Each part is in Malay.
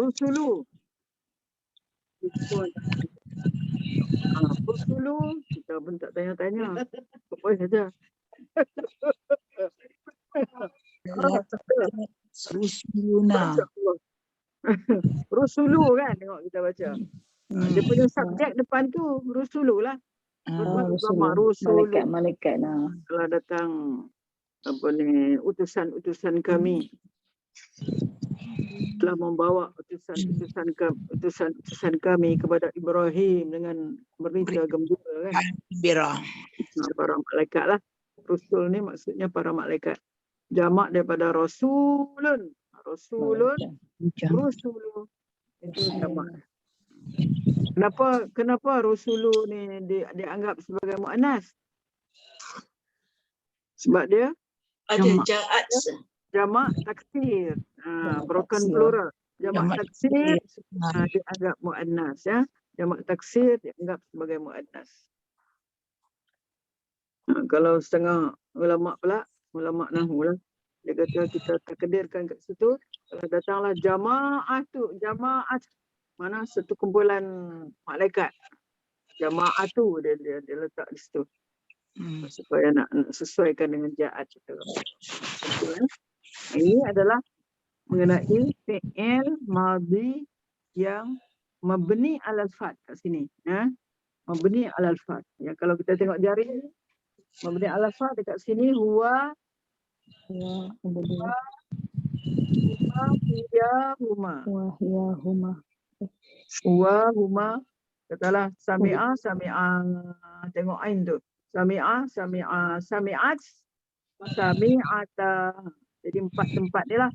Rusulu. Rusulu. Kita pun tak tanya-tanya. Apa saja. Rusuluna. Rusulu kan tengok kita baca. Dia punya subjek depan tu rusulu lah. Rusulu. Malaikat lah. Telah datang apa ni utusan kami. Telah membawa utusan kami kepada Ibrahim dengan berita gembira kan. Para malaikat lah. Rusul ni maksudnya para malaikat. Jamak daripada rasulun. Rusulu. Itu jamak. Kenapa rusulu ni dianggap sebagai muannas? Sebab dia ada jamak taksir. Broken plural. Jamak taksir dianggap muannas ya. Jamak taksir dianggap sebagai muannas. Kalau setengah ulama pula, ulama nahwu lah, dia kata kita takdirkan kat situ, kalau datanglah jamaah mana satu kumpulan malaikat. Jamaah tu dia letak di situ. Supaya nak sesuaikan dengan ja'at itu. Ini adalah mengenai fi'il madhi yang mabni alal fat kat sini. Ya. Mabni alal fat. Ya, kalau kita tengok jari mabni alal fat dekat sini huwa huma. Katalah sami'a tengok ain tu. Sami'at, sami'ata. Jadi empat tempat ni lah.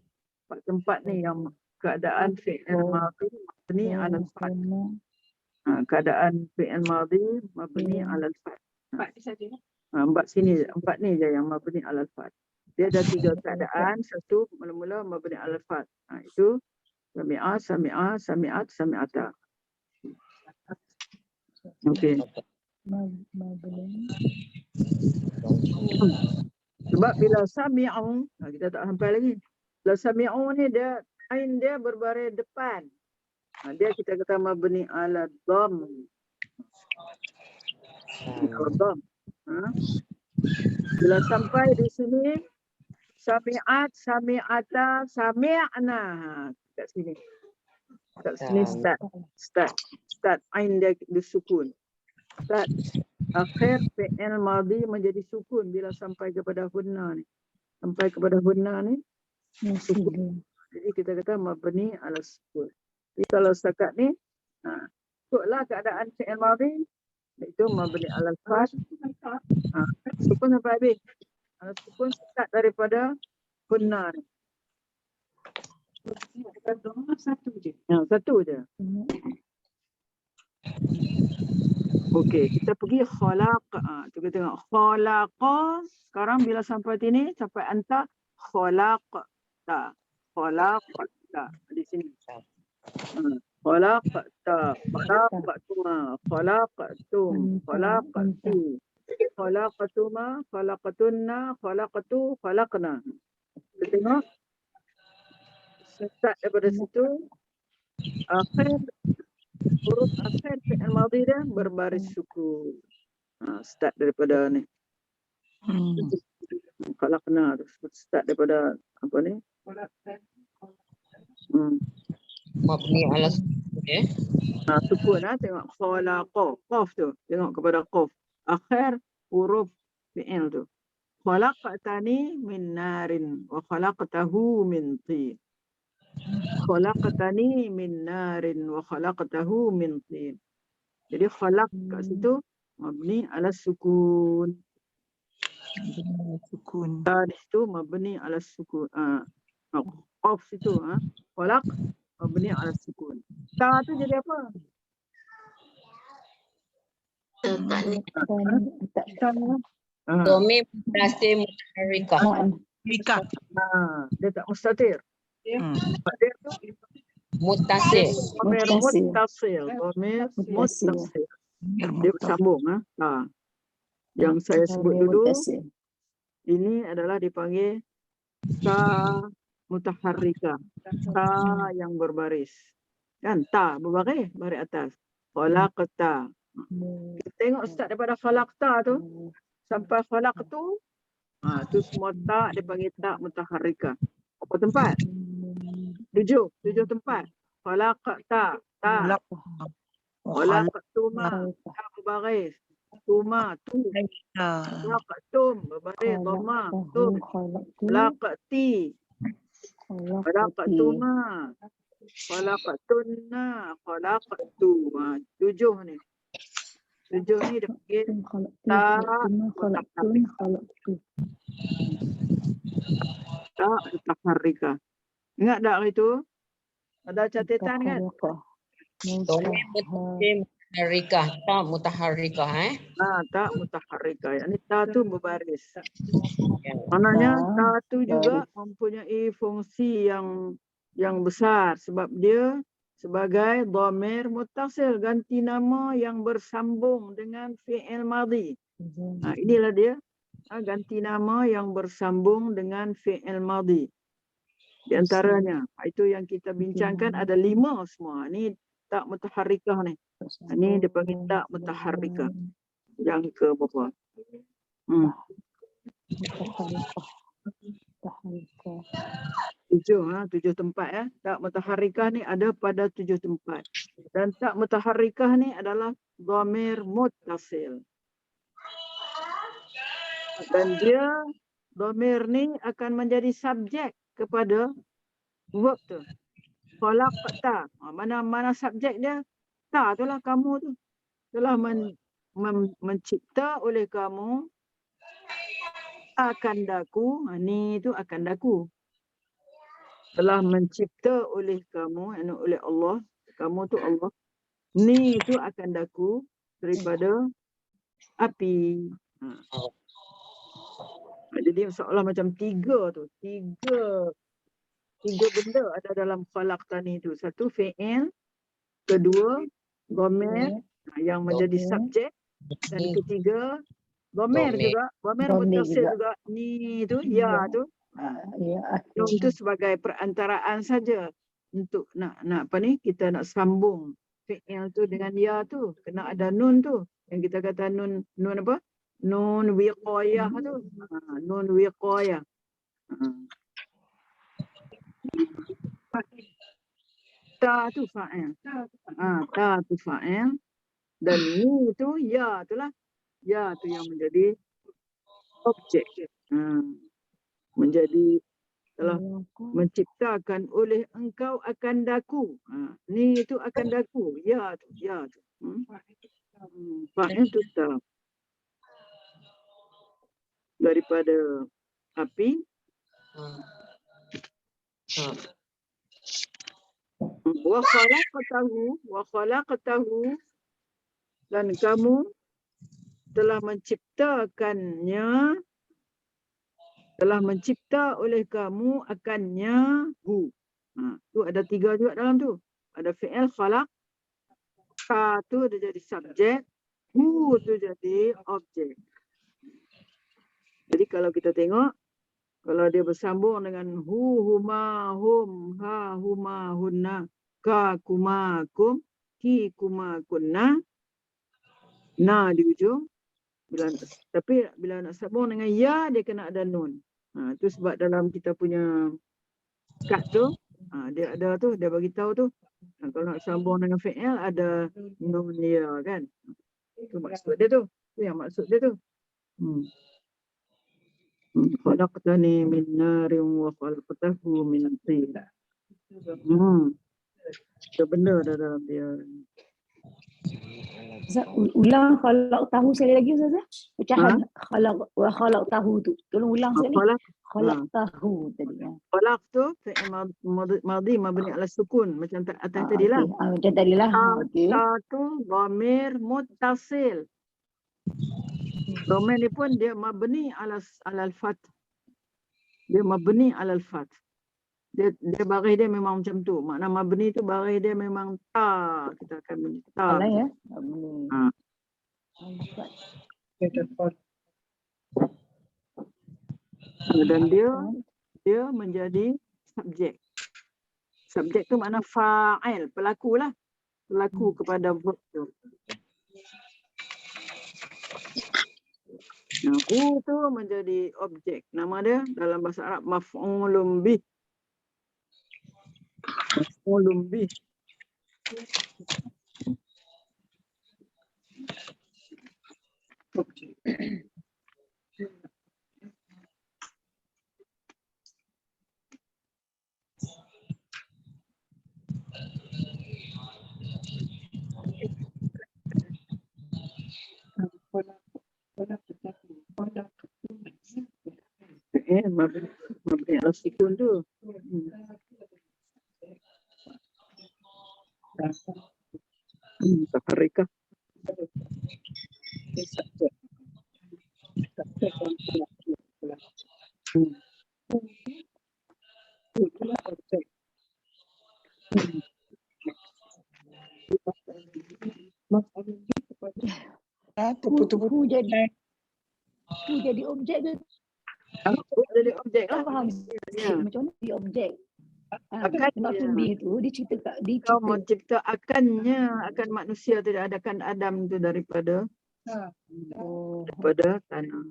Empat tempat ni yang keadaan fi'il madhi mabni alal fat. Keadaan fi'il madhi mabni alal fat. Empat ni je yang mabni alal fat. Dia ada tiga keadaan. Satu mula-mula mabni alal fat. Itu sami'a, sami'at, sami'ata. Okey. Sebab bila sami'u, kita tak sampai lagi. Bila sami'u ni dia ain dia berbaris depan. Dia kita kata mabni ala dhamm. Bila sampai di sini sami'at, sami'ata, sami'na. Kat sini. Kat sini start ain dia disukun. Start akhir fi'il madhi menjadi sukun bila sampai kepada hunna ni. Sampai kepada hunna ni sukun. Jadi kita kata mabni ala sukun. Jadi kalau setakat ni ikutlah keadaan fi'il madhi itu mabni ala fat. Sukun sampai habis. Sukun start daripada hunna ni. Satu je. Okey, kita pergi khalaq. Kita tengok khalaqa. Sekarang bila sampai sini, sampai anta khalaqta. Khalaqta di sini. Khalaqta, khalaqtuma, khalaqtum, khalaqtu. Khalaqtuma, khalaqtunna, khalaqtu, khalaqna. Kita tengok. Start daripada situ. Huruf akhir fi'il madhi dia berbaris sukun. Start daripada ni. Khalaqna start daripada apa ni? mabni ala sukun tengok khalaqa. Qaf tu. Tengok kepada qaf. Akhir huruf fi'il tu. Khalaqtani min narin wa khalaqtahu min tin. Khalaqtani min narin wa khalaqtahu min tin. Jadi khalaq kat situ mabni ala sukun. Di situ mabni ala sukun. Qaf situ khalaq mabni ala sukun. Ta tu jadi apa? Dhamir mutasir mutaharrikah. Dia tak mustatir. Dia tu Mutasir. Mutasir. Dia bersambung. Yang saya sebut dulu, ini adalah dipanggil ta mutaharrika. Ta yang berbaris. Kan ta berbaris baris atas. Khalaqta. Kita tengok start daripada khalaqta tu sampai khalaqtu. Tu semua ta dia panggil ta mutaharrika. Apa tempat? 7 tempat. Khalaqta ta. Khalaqtuma ta berbaris. Tuma tu. Khalaqtum berbaris dhamma tu. Khalaqti. Khalaqtuma. Khalaqtunna. Khalaqtu. 7 ni. 7 ni dia panggil ta mutaharrika. Ingat tak hari tu? Ada catatan kan? Domir mutasim mutaharrika. Ta mutaharrika Ta mutaharrika. Yang ni ta tu berbaris. Maknanya ta tu juga mempunyai fungsi yang besar sebab dia sebagai dhamir muttasil, ganti nama yang bersambung dengan fi'il madhi. Inilah dia, ganti nama yang bersambung dengan fi'il madhi. Di antaranya, itu yang kita bincangkan ada 5 semua. Ini tak mutaharrikah ni. Ini dia panggil tak mutaharrikah. Yang ke berapa? 7 tempat ya. Tak mutaharrikah ni ada pada 7 tempat. Dan tak mutaharrikah ni adalah dhamir muttasil. Dan dia dhamir ni akan menjadi subjek kepada verb tu. Khalaqta. Mana subjek dia? Ta tu lah, kamu tu. Telah mencipta oleh kamu akan daku. Ni tu akan daku. Telah mencipta oleh kamu, oleh Allah. Kamu tu Allah. Ni tu akan daku daripada api. Jadi seolah macam 3 tu. Tiga benda ada dalam khalaqta ni tu. 1 fi'il, kedua dhamir yang menjadi subjek, dan ketiga dhamir juga, dhamir muttasil juga. Ni tu, ya tu. Nun tu sebagai perantaraan saja untuk nak apa ni, kita nak sambung fi'il tu dengan ya tu, kena ada nun tu. Yang kita kata nun apa? Nun wiqayah tu. Nun wiqayah. Ta tu fa'il. Ta tu fa'il. Dan ni tu ya tu lah. Ya tu yang menjadi objek. Menjadi telah menciptakan oleh engkau akan daku. Ni tu akan daku. Ya tu. Fa'il tu ta. Daripada api. Wa khalaqtahu dan kamu telah menciptakannya, telah mencipta oleh kamu akannya hu. Tu ada 3 juga dalam tu. Ada fi'il khalaq, ta tu dia jadi subjek, hu tu jadi objek. Jadi kalau kita tengok, kalau dia bersambung dengan hu, huma, hum, ha, huma, hunna, ka, kuma, kum, ki, kuma, kunna, na di ujung. Tapi bila nak sambung dengan ya, dia kena ada nun. Itu sebab dalam kita punya kad tu, dia ada tu, dia bagi tahu tu. Kalau nak sambung dengan fi'il, ada nun ya kan. Itu maksud dia tu. Itu yang maksud dia tu. Khalaqtani min narin wa khalaqtahu min tin. Ada benda dah dalam dia. Ustaz, ulang khalaq tahu sekali lagi Ustaz. Pecahan khalaq wa khalaq tahu tu. Tolong ulang sekali. Khalaq tahu tadi. Khalaq tu fi'il madhi mabni ala sukun macam atas tadilah. Macam tadilah. Ta tu dhamir muttasil. Dhamir ni pun dia mabni ala al-fath. Dia mabni ala al-fath. Dia baris dia memang macam tu. Makna mabni tu baris dia memang ta. Kita akan menyebut ta. Salah ya. Dan dia menjadi subjek. Subjek tu makna fa'il, pelaku lah. Pelaku kepada verb tu. Nah, hu tu menjadi objek. Nama dia dalam bahasa Arab maf'ulun bih. Maf'ulun bih. Mabni ala sukun tu. Mutaharrikah. Hu jadi objek tu. Jadi objek lah. Tak faham. Ya. Macam mana dia objek? Akan Maf'ul bih tu Kau mencipta akan manusia tidak adakan Adam tu daripada tanah.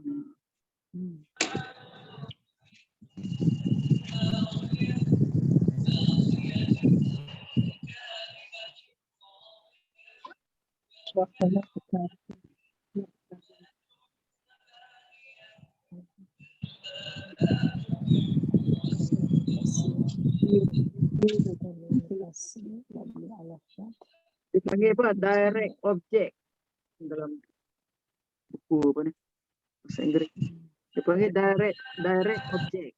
Dipanggil apa? Direct object dalam buku apa ni? Bahasa Inggeris. Dipanggil direct object.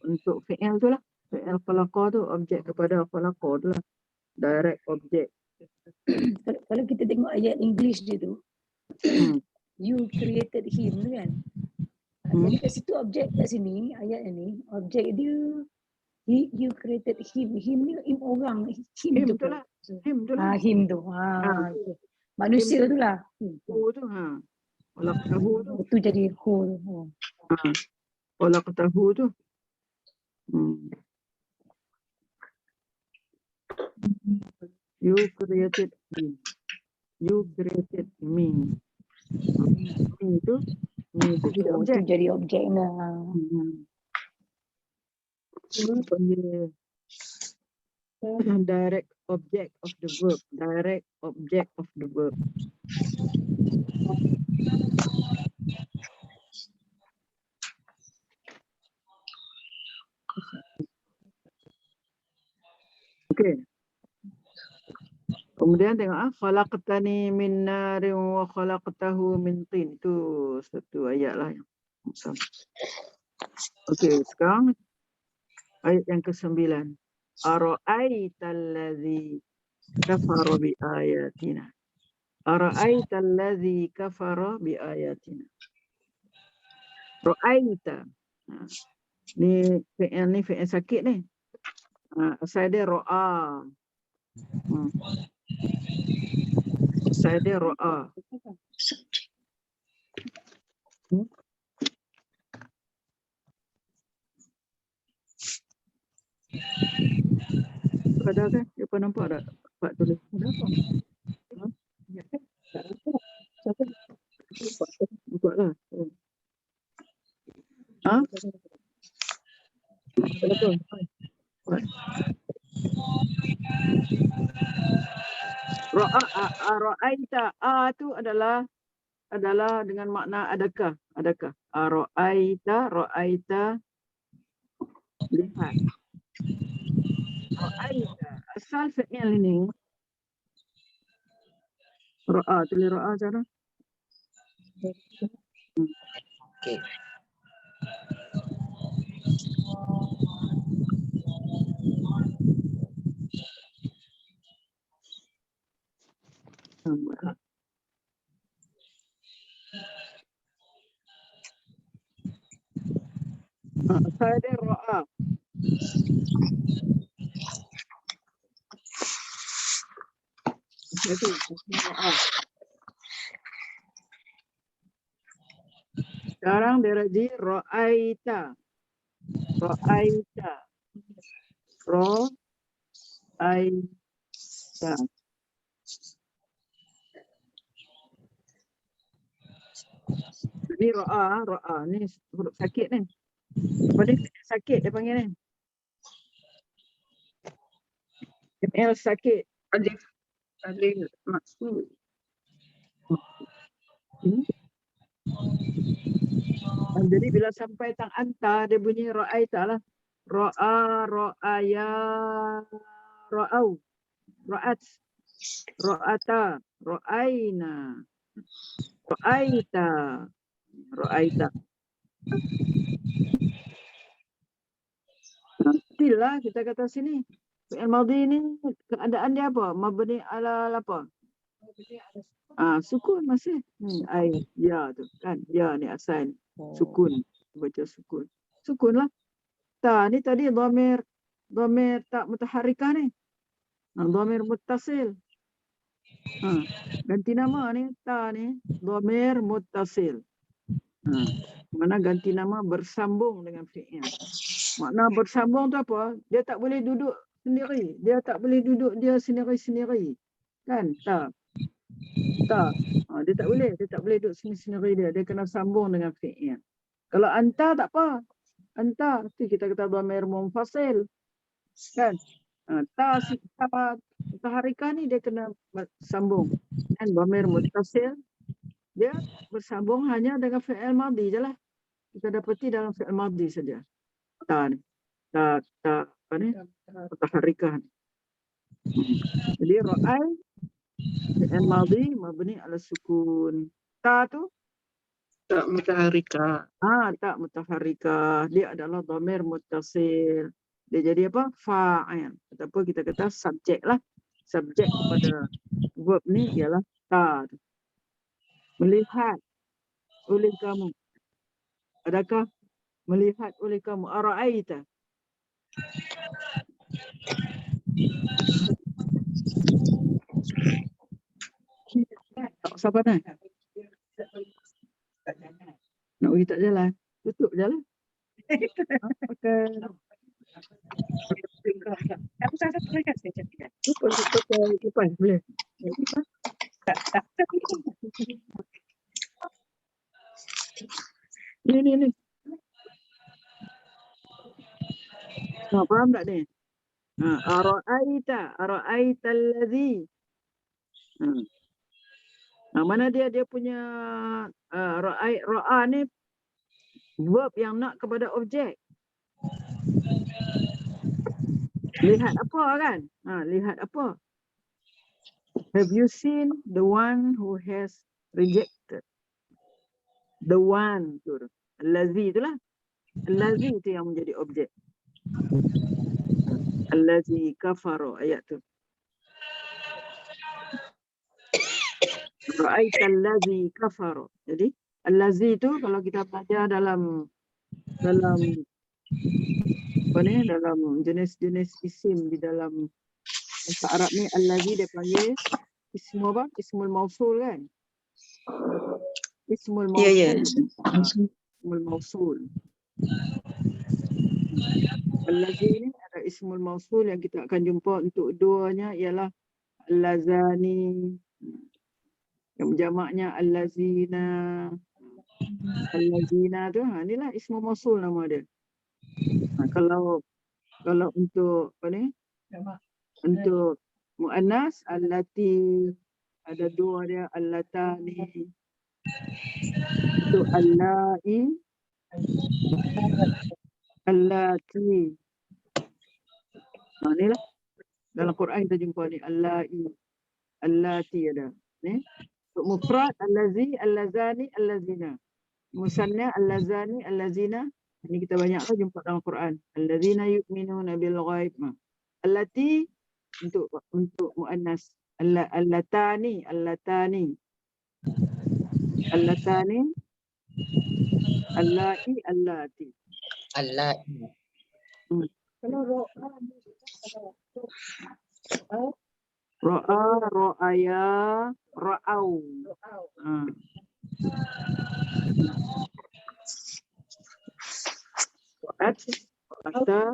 Untuk fi'il tu lah. Fi'il khalaqa tu objek kepada khalaqa tu lah. Direct object. Kalau kita tengok ayat English dia tu, you created him tu kan. Jadi kat situ objek kat sini, ayat ni, objek dia you created him. Him ni orang. Him tu lah. Him tu lah. Him tu. Okay. Manusia tu lah. Hu tu. Khalaqtahu tu. Itu jadi hu tu. Khalaqtahu tu. You created him. You created me. Me tu jadi objek. Itu jadi objek lah. Panggil direct object of the verb. Direct object of the verb. Okey. Kemudian tengok khalaqtani min narin wa khalaqtahu min tin. Itu satu ayat lah yang sama. Okey, sekarang ayat yang ke-9. Ara'aital ladzi kafara bi ayatina. Ara'aital ladzi kafara bi ayatina. Ra'aita. Ni fi'il sakit ni. Asal dia ra'a. Asal dia ra'a. Ada kan? Siapa nampak tak? Pak tulis. Ada apa? Siapa? Buatlah. Betul. Ra'aita tu adalah dengan makna adakah? Ra'aita lihat. Ra'aita asal fi'il ini ra'a, tulis ra'a cara. Okey. Saya ra'a. Itu ra'a. Sekarang dia jadi ra'aita. Ra'aita. Ra'aita. Ni ra'a ni huruf sakit ni. Apa ni? Sakit dia panggil ni. ML sakit. Alif maksud. Jadi bila sampai tang anta dia bunyi ra'aita lah. Ra'aya, ra'au, ra'at, ra'ata, ra'aina, ra'aita, ra'aita. Nantilah kita kata sini. Fi'il madhi ni keadaan dia apa? Mabni ala apa? Sukun masih. Ai ya tu kan. Ya ni asal sukun. Baca sukun. Sukun lah. Ta ni tadi dhamir tak mutaharrikah ni. Dhamir muttasil. Ganti nama ni ta ni dhamir muttasil. Mana ganti nama bersambung dengan fi'il. Makna bersambung tu apa? Dia tak boleh duduk sendiri. Dia tak boleh duduk dia sendiri-sendiri. Kan? Tak. Dia tak boleh. Dia tak boleh duduk sendiri-sendiri dia. Dia kena sambung dengan fi'il. Kalau anta tak apa. Anta. Tu kita kata dhamir munfasil. Kan? Ta mutaharrikah ni dia kena sambung. Dan dhamir muttasil dia bersambung hanya dengan fi'il madhi je lah. Kita dapati dalam fi'il madhi saja. Ta ni. Ta apa ni? Mutaharrikah ni. Jadi ra'ai fi'il madhi mabni ala sukun. Ta tu Tak mutaharrikah. tak mutaharrikah. Dia adalah dhamir muttasil. Dia jadi apa? Fa'il. Ataupun kita kata subjek lah. Subjek pada verb ni ialah ta. Melihat oleh kamu. Adakah melihat oleh kamu? Ara'aita. Tak sabar dah. Nak pergi tak jalan. Tutup jalan. Pakai Aku rasa mereka saya cakap. kipas boleh. Tak. Ni. Faham tak ni? Ara'aita alladhi. Mana dia punya ra'a ni verb yang nak kepada objek. Lihat apa kan? Lihat apa? Have you seen the one who has rejected? The one tu. Allazi itulah. Allazi itu yang menjadi objek. Allazi kafara ayat tu. Ra'aita allazi kafara. Jadi allazi itu kalau kita belajar dalam apa ni, dalam jenis-jenis isim di dalam bahasa Arab ni, allazi dia panggil ismu apa? Ismul mausul kan? Ismul mausul. Ya. Ismul mausul. Allazi ni ada ismul mausul yang kita akan jumpa untuk duanya ialah allazani. Yang jamaknya allazina. Allazina tu, inilah ismul mausul nama dia. Kalau untuk apa ni? Untuk muannas allati, ada dua dia, allatani. Untuk allai, allati. Inilah dalam Quran kita jumpa ni allai, allati ada. Ni untuk mufrad allazi, allazani, allazina. Musanna allazani, allazina. Ini kita banyaklah jumpa dalam Quran. Allazina yu'minuna bil ghaib. Allati untuk muannas. Allatani. Allai, allati. Allah. Kalau Ra'aya, ra'au. ta.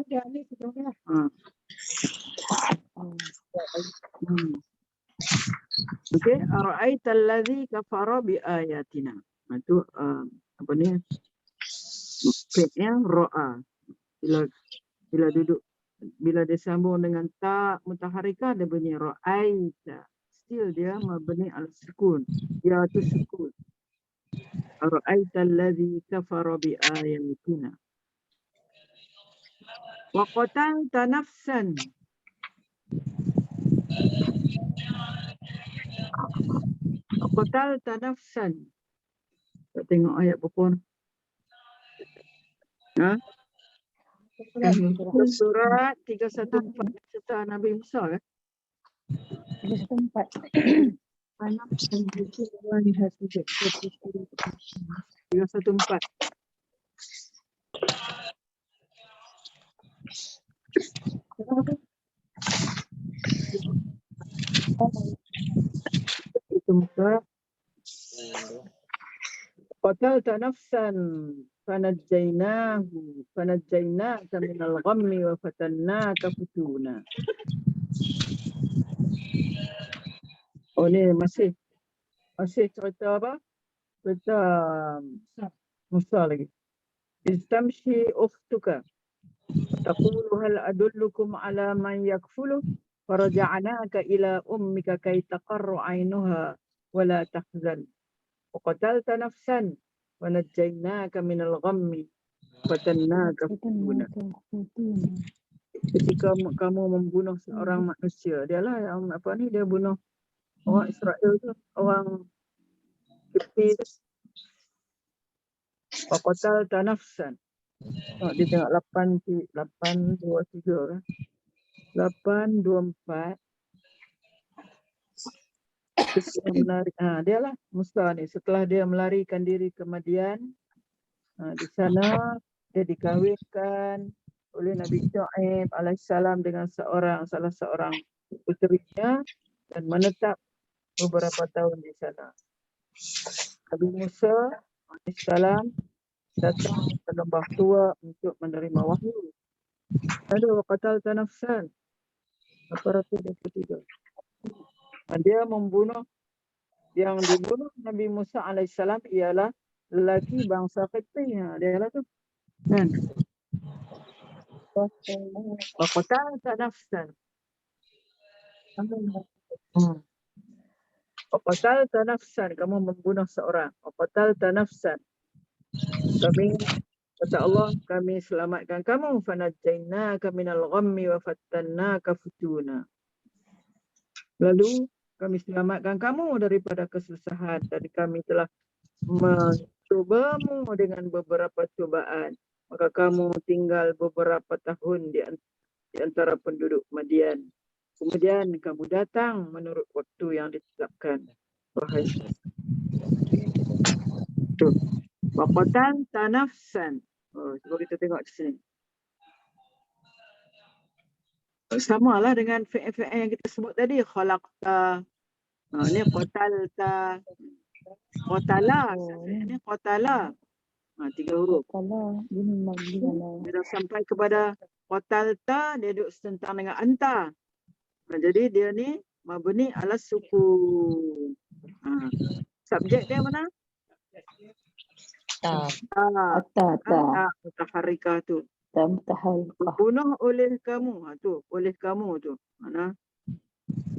Okey, ara'aita allazi kafara bi ayatina. Itu apa ni? Fi'il ra'a. Bila duduk, bila disambung dengan ta mutaharrika dia bunyi ra'aita. Still dia mabni al sukun. Ya tu sukun. Ara'aita allazi kafara bi ayatina. Wa qatalta nafsan. Wa qatalta nafsan. Tak tengok ayat berapa. Ha? Surat 314 cerita Nabi Musa kan? 314. 314. Itu muka. Qatalta nafsan fanajjaynaka minal ghammi wa fatannaka futuna. Oh ni masih cerita apa? Cerita Musa lagi. Istamshi ukhtuka taqulu hal adullukum ala man yakfulu faraja'naka ila ummika kay taqarra 'ainuha wa la tahzan. Qatalta nafsan wa najjaynaka minal ghammi fatannaka futuna. Ketika kamu membunuh seorang manusia, dialah yang apa ni, dia bunuh orang Israel tu, orang Kipti tu. Qatalta nafsan. Dia tengok 823 kan. 824. Dia lah Musa ni, setelah dia melarikan diri ke Madian, di sana dia dikahwinkan oleh Nabi Shu'aib alaihissalam dengan salah seorang puterinya dan menetap beberapa tahun di sana. Nabi Musa alaihissalam datang ke lembah tua untuk menerima wahyu. Lalu qatalta nafsan 823. Dia membunuh, yang dibunuh Nabi Musa alaihissalam ialah lelaki bangsa Qibti. Dia lah tu. Kan? Qatalta nafsan. Qatalta nafsan, kamu membunuh seorang. Qatalta nafsan. Kata Allah, kami selamatkan kamu. Fanajjaynaka minal ghammi wa fattannaka futuna. Lalu kami selamatkan kamu daripada kesusahan dan kami telah mencobamu dengan beberapa cubaan. Maka kamu tinggal beberapa tahun di antara penduduk Madian. Kemudian kamu datang menurut waktu yang ditetapkan. Wahai tu. Wa qatalta nafsan. Cuba kita tengok di sini. Samalah dengan fi'il yang kita sebut tadi, khalaqta. Ni qatalta. Qatala. Ni qatala. 3 huruf. Bila sampai kepada qatalta, dia duduk setentang dengan anta. Jadi dia ni mabni ala sukun. Subjek dia mana? Ta. Mutaharrikah tu. Mutaharrikah. Bunuh oleh kamu. Tu, oleh kamu tu. Mana?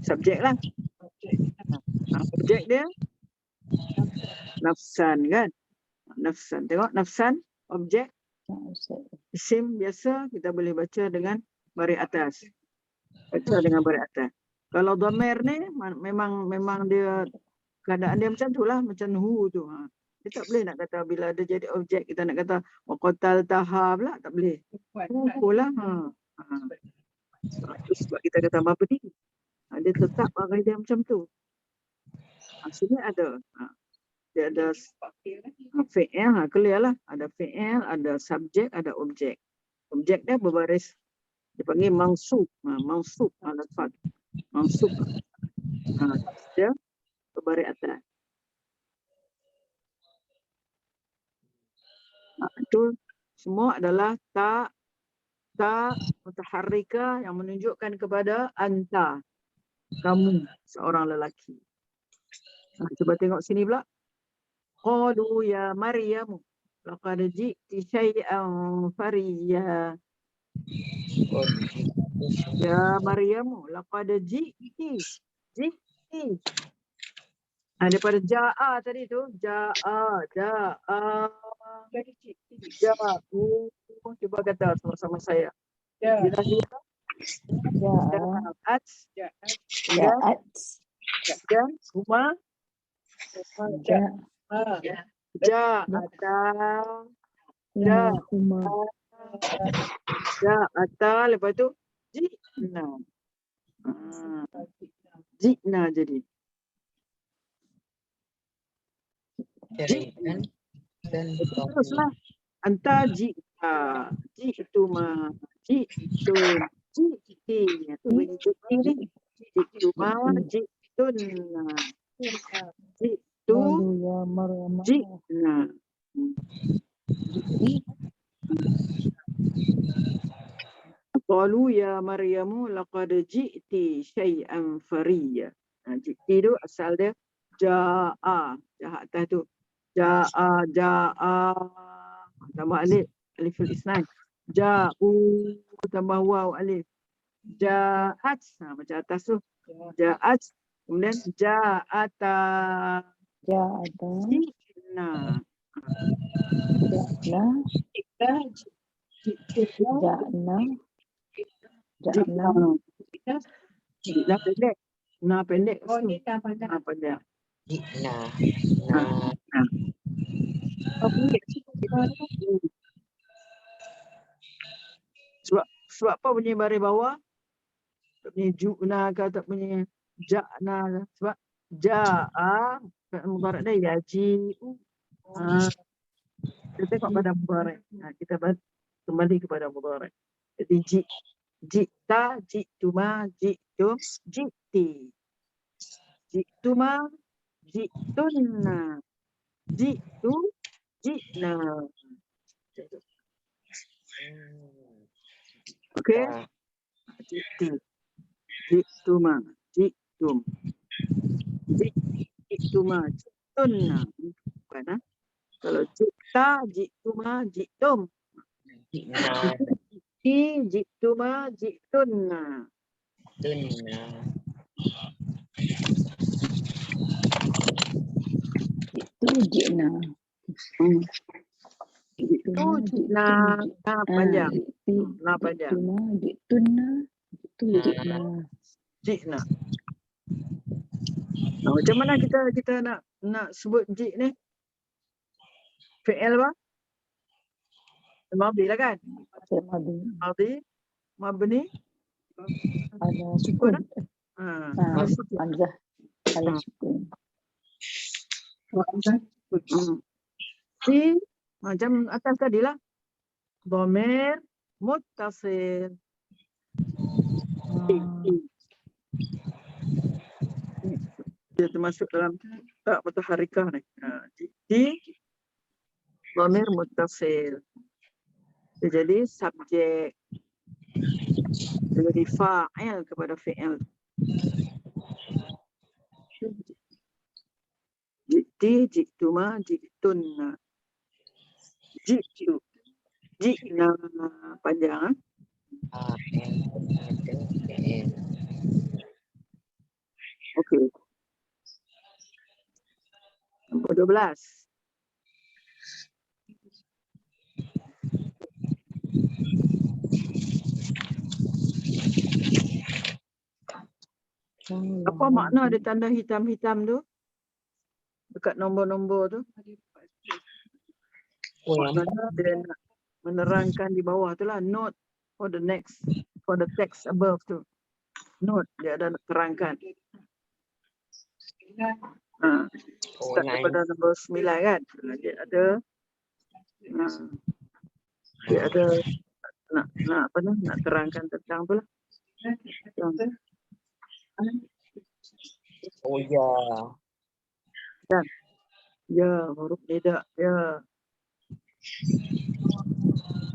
Subjek lah. Objek dia nafsan kan? Nafsan. Tengok nafsan, objek. Isim biasa kita boleh baca dengan baris atas. Baca dengan baris atas. Kalau dhamir ni memang dia keadaan dia macam tu lah, macam hu tu. Dia tak boleh nak kata bila dia jadi objek kita nak kata qataltaha pula, tak boleh. Lah. Sebab kita kata mabni. Dia tetap bagai dia macam tu. Sini ada. Dia ada fi'il, clear lah. Ada fi'il, ada subjek, ada objek. Objek dia berbaris. Dia panggil mansub. Mansub. Mansub. Dia berbaris atas. Itu semua adalah tak Ta mutaharrika yang menunjukkan kepada anta, kamu seorang lelaki. Cuba tengok sini pula. Qalu ya Maryam laqad ji'ti syai'an fariya. Ya Maryam laqad ji'ti. Ji'ti. Daripada ja'a tadi tu, ja'a. Ja'u. Cuba kata sama-sama saya. Bila dia ja'at. Ja'at. Dan huma ja'ata. Huma. Ja'ata. Lepas tu ji'na. Ji'na jadi. Carikan dan Teruslah. Anta ji'ta. Ji'tuma. Ji'tun. Ji'ti. Itu bagi ji'ti ni. Ji'tuma. Ji'tunna. Ji'tu. Ya Maryam. Ji'na. Qalu ya Maryamu laqad ji'ti syai'an fariya. Ji'ti tu asal dia ja'a. Ja'a atas tu. Ja'a. Tambah alif. Aliful isnan. Ja'u. Tambah waw alif. Ja'at. Macam atas tu. Ja'at. Kemudian ja'ata. Ja'ata. Ji'na. Ja'na. Ja'na. Ji'na pendek. Na pendek. Oh, ni dah Na pandang. pendek. Ji'na. Sebab apa bunyi baris bawah? Tak bunyi ju'na ke, tak bunyi ja'na ke. Sebab ja'a, mudarat dia yaji'u. Kita tengok pada mudarat. Kita kembali kepada mudarat. Jadi ji'ta, ji'tuma, ji'tum, ji'ti. Ji'tuma, ji'tunna. Ji'tu, ji'na. Okey? Ji'ti. Ji'tuma, ji'tum. Ji'tuma, ji'tunna. Bukan, ha? Kalau ji'ta, ji'tuma, ji'tum. Ji'na. Ji'tuma, ji'tunna. Tunna. Itu ji'na. Itu ji'na. Na panjang. Na panjang. Ji'tunna. Itu ji'na. Ji'na. Macam mana kita nak sebut ji' ni? Fi'il apa? Madhi lah kan? Madhi. Mabni. Ada sukun. Sukun. Hamzah. Ada sukun. Fi macam atas tadi lah. Dhamir muttasil. Dia termasuk dalam tak mutaharrikah ni. Di dhamir muttasil. Dia jadi subjek. Dia jadi fa'il kepada fi'il. Ji'ti, ji'tuma, ji'tunna. Ji'tu. Ji'na. Panjang. Okey. Nombor 12. Apa makna ada tanda hitam-hitam tu? Dekat nombor-nombor tu. Maknanya dia nak menerangkan di bawah tu lah. Note for the text above tu. Note dia ada terangkan. Start daripada nombor 9 kan. Dia ada nak terangkan tentang tu lah. Oh ya. Dan ya huruf nida ya.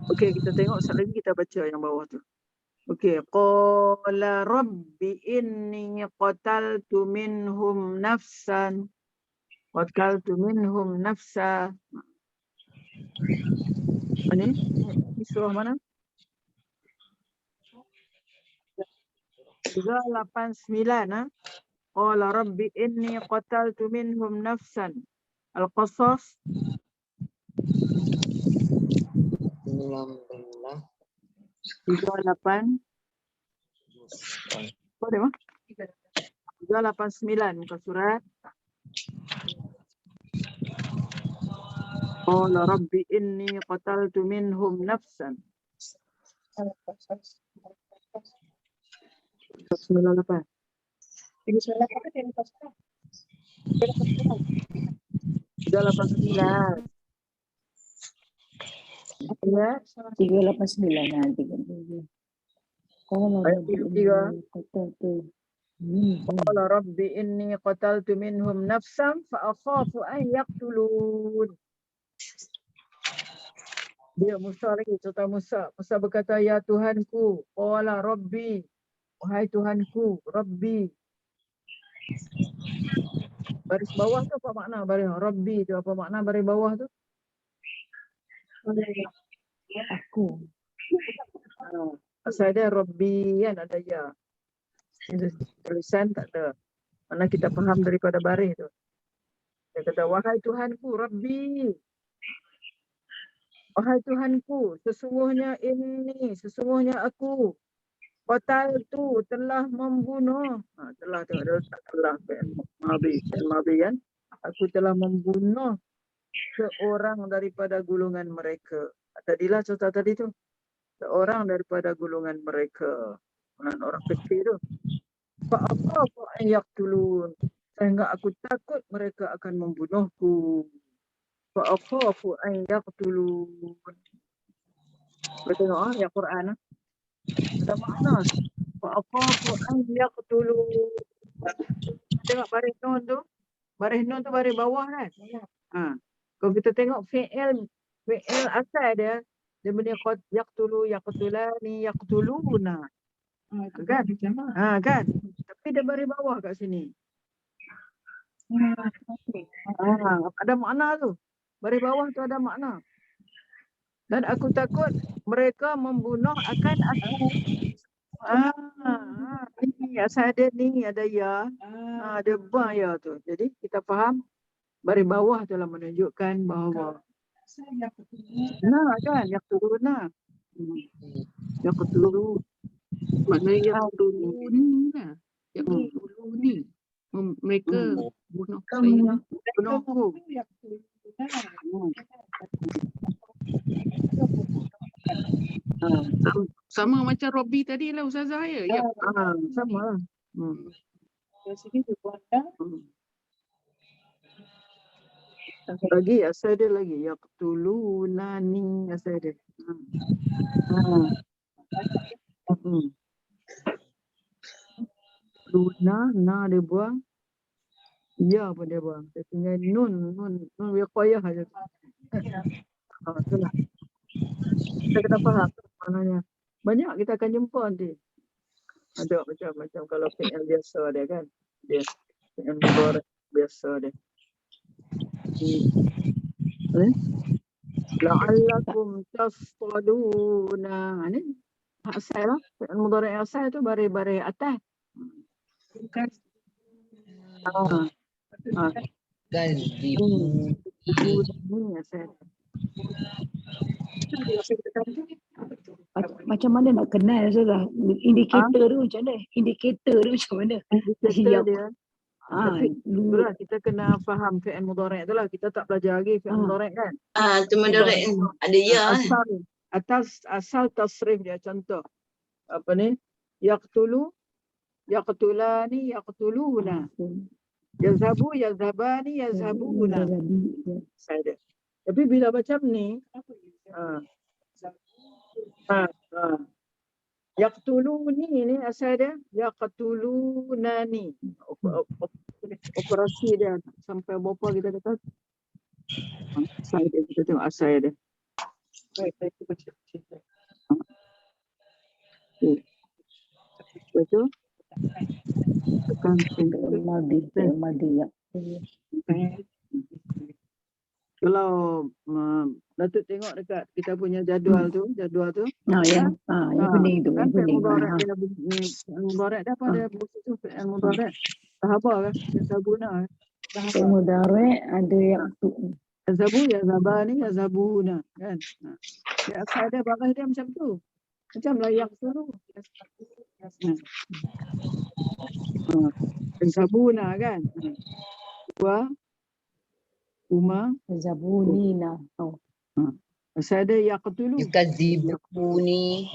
Okey, kita tengok sekali lagi, kita baca yang bawah tu. Okey, qala rabbi inni qataltu minhum nafsan. Qataltu minhum nafsa. Ini surah mana? 389 ha. Qala rabbi inni qataltu minhum nafsan. Al-Qasas 19. 38. Apa dia, Mak? 389 muka surat. Qala rabbi inni qataltu minhum nafsan. 98. Tiga soalan apa yang lepas tu? 389. Ya, 389 lah. 389. Kalau ayat Rabbi 3. inni qataltu Qala rabbi inni qataltu minhum nafsan fa akhafu an yaqtulun. Dia Musa lagi, cerita Musa. Musa berkata, ya Tuhanku. Qala rabbi. Wahai Tuhanku, rabbi. Baris bawah tu apa makna baris rabbi tu? Apa makna baris bawah tu? aku. Asal dia rabbi kan ada ya. Ini tulisan tak ada. Mana kita faham daripada baris tu. Dia kata, wahai Tuhanku, rabbi. Wahai Tuhanku, sesungguhnya aku. Qatal tu telah membunuh. Telah tu ada telah Nabi kan. Aku telah membunuh seorang daripada golongan mereka. Tadilah cerita tadi tu. Seorang daripada golongan mereka. Orang kecil tu. Fa'akhafu an yaqtulun. Sehingga aku takut mereka akan membunuhku. Fa'akhafu an yaqtulun. Kita tengok ayat Quran. Ada makna. Fa'akhafu an yaqtulun. Tengok baris nun tu. Baris nun tu baris bawah kan. Kalau kita tengok fi'il asal dia bunyi yaqtulu, yaqtulani, yaqtuluna. Kan? Kan? Tapi dia baris bawah kat sini. Ada makna tu. Baris bawah tu ada makna. Dan aku takut mereka membunuh akan aku. Ini asal dia ni ada ya. Ada ba ya tu. Jadi kita faham baris bawah tu lah menunjukkan bahawa kan yaqtuluna. Yaqtulu. Maknanya yang dulu ni lah. Yang dulu ni. Mereka bunuh saya. Bunuhku. Sama macam Robby tadi lah Ustazah ya. Ya. Sama lah. Lagi asal dia lagi yaqtuluna ni asal dia. Luna na dia buang. Ya pun dia buang. Dia tinggal nun wiqayah aja. Itulah. Kita kena faham maknanya. Banyak kita akan jumpa nanti. Ada macam kalau fi'il biasa dia kan. Dia fi'il mudhari' biasa dia. La'allakum tasqaluna. Ni asal lah. Fi'il mudhari' asal tu baris-baris atas. Kan Ni asal. Macam mana nak kenal Ustazah? Indikator tu macam mana? Indikator tu macam mana? Indikator dia. Dulu Itulah kita kena faham fi'il mudhari' tu lah. Kita tak belajar lagi fi'il mudhari' kan. Tu mudhari' ada ya. Asal tasrif dia contoh. Apa ni? Yaqtulu, yaqtulani, yaqtuluna. Yazhabu, yazhabani, yazhabuna. Saya. Tapi bila macam ni, yaqtuluni ni asal dia yaqtulunani. Operasi dia sampai berapa kita kata? Asal dia, kita tengok asal dia. Betul? Tekan sin. Fi'il madhi ya. Kalau Datuk tengok dekat kita punya jadual tu, Nah, yang kuning tu, kan yang fi'il kuning. mudhari' dia bunyi fi'il mudhari' dia apa dia buku tu fi'il mudhari'. Sahabat kan? Yazabuna. Fi'il mudhari' ada yang tu. Yazabu, yazabani, yazabuna kan. Dia asal dia baris dia macam tu. Macam lah yang suruh. Yazabuna kan. Dua, Uma, Zabunina. Oh. asal dia yaqtulu. Yukazibuni.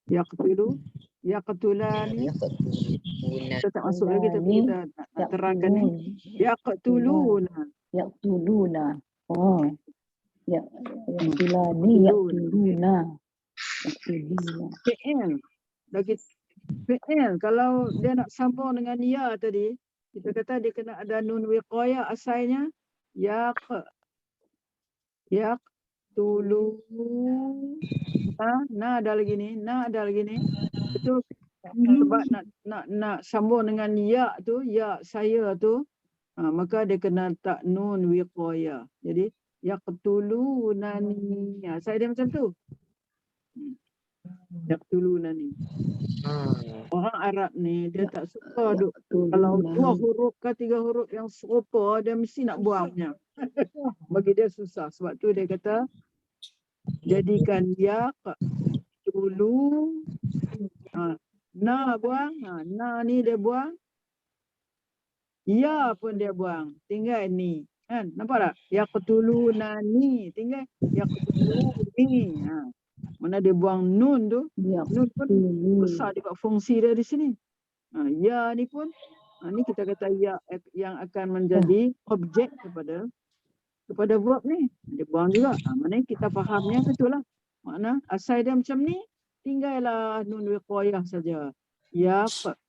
Yaqtulu, yaqtulani. Yaqtuluna. Kita tak masuk lagi tapi kita nak terangkan ni. Yaqtuluna. Yaqtuluna. Oh. Yaqtulani, yaqtuluna. Yaqtuluna. Fi'il. Lagi fi'il. Kalau dia nak sambung dengan ya tadi, kita kata dia kena ada nun wiqayah asalnya. Yaqtulu. Nah ada lagi ni. Betul. Sebab nak sambung dengan ya tu, ya saya tu, maka dia kena tak nun wiqayah. Jadi yaqtulunani. Saya dia macam tu. Yaqtulunani. Orang Arab ni dia tak suka duk kalau 2 huruf ke 3 huruf yang serupa dia mesti nak buangnya. Bagi dia susah. Sebab tu dia kata jadikan yaqtulu. Na buang, na ni dia buang. Ya pun dia buang. Tinggal ni. Kan? Nampak tak? Yaqtulunani. Tinggal yaqtuluni. Mana dia buang nun tu. Nun pun besar juga fungsi dia di sini. Ya ni pun. Ni kita kata ya yang akan menjadi objek kepada verb ni. Dia buang juga. Mana kita fahamnya betul lah. Makna asal dia macam ni. Tinggallah nun wiqayah saja. Yaqtulu.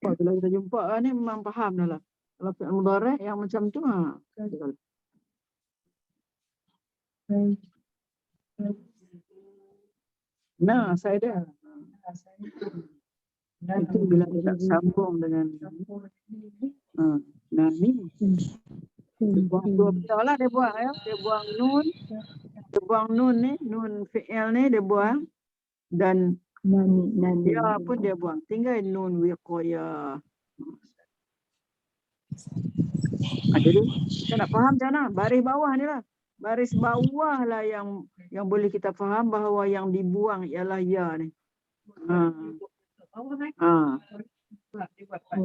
Bila kita jumpa ni memang faham dah lah. Kalau fi'il mudhari' yang macam tu nah saya dia. Itu bila kita sambung dengan nani. Dia buang dua betul lah dia buang ya. Dia buang nun. Dia buang nun ni, nun fi'il ni dia buang. Dan dia pun dia buang. Tinggal nun wiqayah. Jadi kita nak faham macam mana? Baris bawah ni lah. Baris bawah lah yang boleh kita faham bahawa yang dibuang ialah ya ni.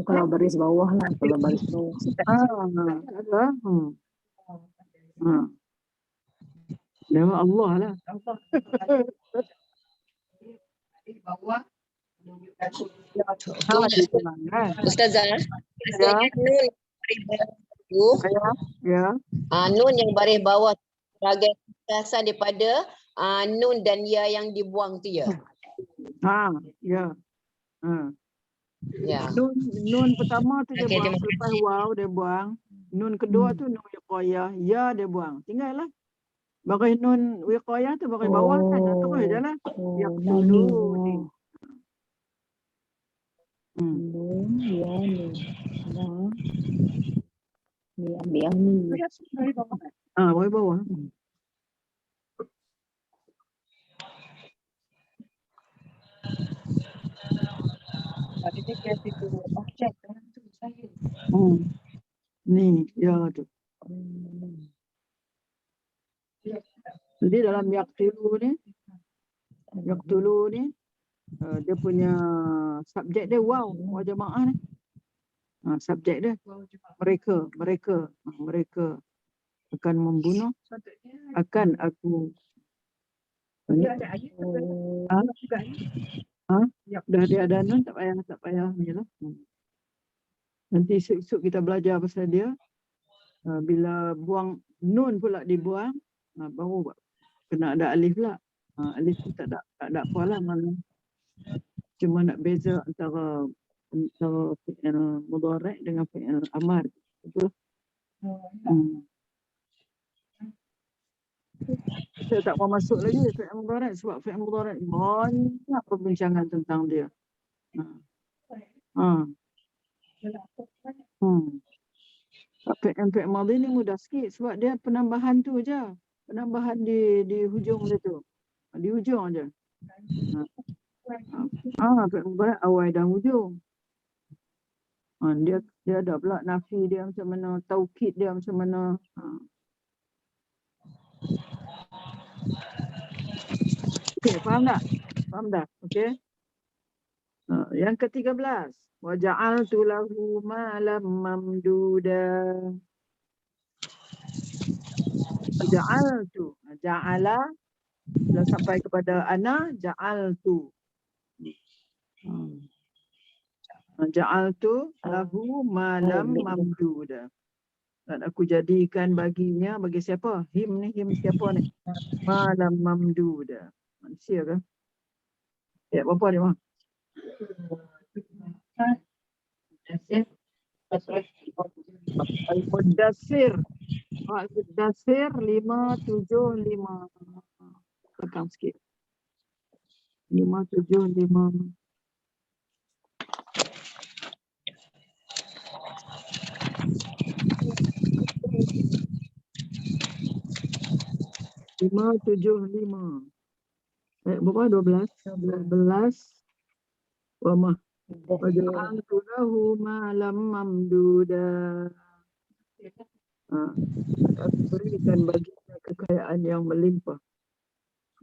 Kalau baris bawah lah. Kalau baris bawah. Nama Allah lah. Bawah. Ustazah, maksudnya nun baris bawah tu, nun yang baris bawah sebagai asasan daripada nun dan ya yang dibuang tu ya. Ya. Nun pertama tu dia Okey, buang. terima Lepas waw dia buang. Nun kedua tu nun wiqayah. Ya dia buang. Tinggal lah. Baris nun wiqayah tu baris bawah kan. Terus je lah. Yaqtulu ni. Nun, ya, ni. Ni ambil yang ni. Baris bawah. Tadi dia kasi tu objek dengan tu saya. Ni, ya tu. Jadi dalam yaqtulu ni, dia punya subjek dia waw jamaah ni. Subjek dia mereka akan membunuh, akan aku. Dia ada ayat Dah dia ada nun tak payah ni lah. Nanti esok kita belajar pasal dia. Bila buang nun pula dibuang, baru kena ada alif pula. Alif tu tak ada apa lah, mana cuma nak beza antara fi'il mudhari' dengan fi'il amar. Betul? Saya tak mau masuk lagi fi'il mudhari' sebab fi'il mudhari' banyak perbincangan tentang dia. Fi'il madhi ni mudah sikit sebab dia penambahan tu je. Penambahan di hujung dia tu. Di hujung aja. Fi'il mudhari' awal dan hujung. Dia ada pula nafi dia macam mana, taukid dia macam mana. Okey, faham tak? Faham dah? Okey. Yang ke-13, wa ja'altu lahu malam mamduda. Ja'ala dah sampai kepada ana, ja'altu. Ja'altu lahu malam mamduda. Dan aku jadikan baginya, bagi siapa? Him siapa ni? Malam mamduda. Manusia ke? Ya, berapa dia, Mak? Al-Mudassir. Al-Mudassir 575. Rekam sikit. 575. Berapa? 12. Wamah. Waja'altu lahu malam mamduda. Aku berikan baginya kekayaan yang melimpah.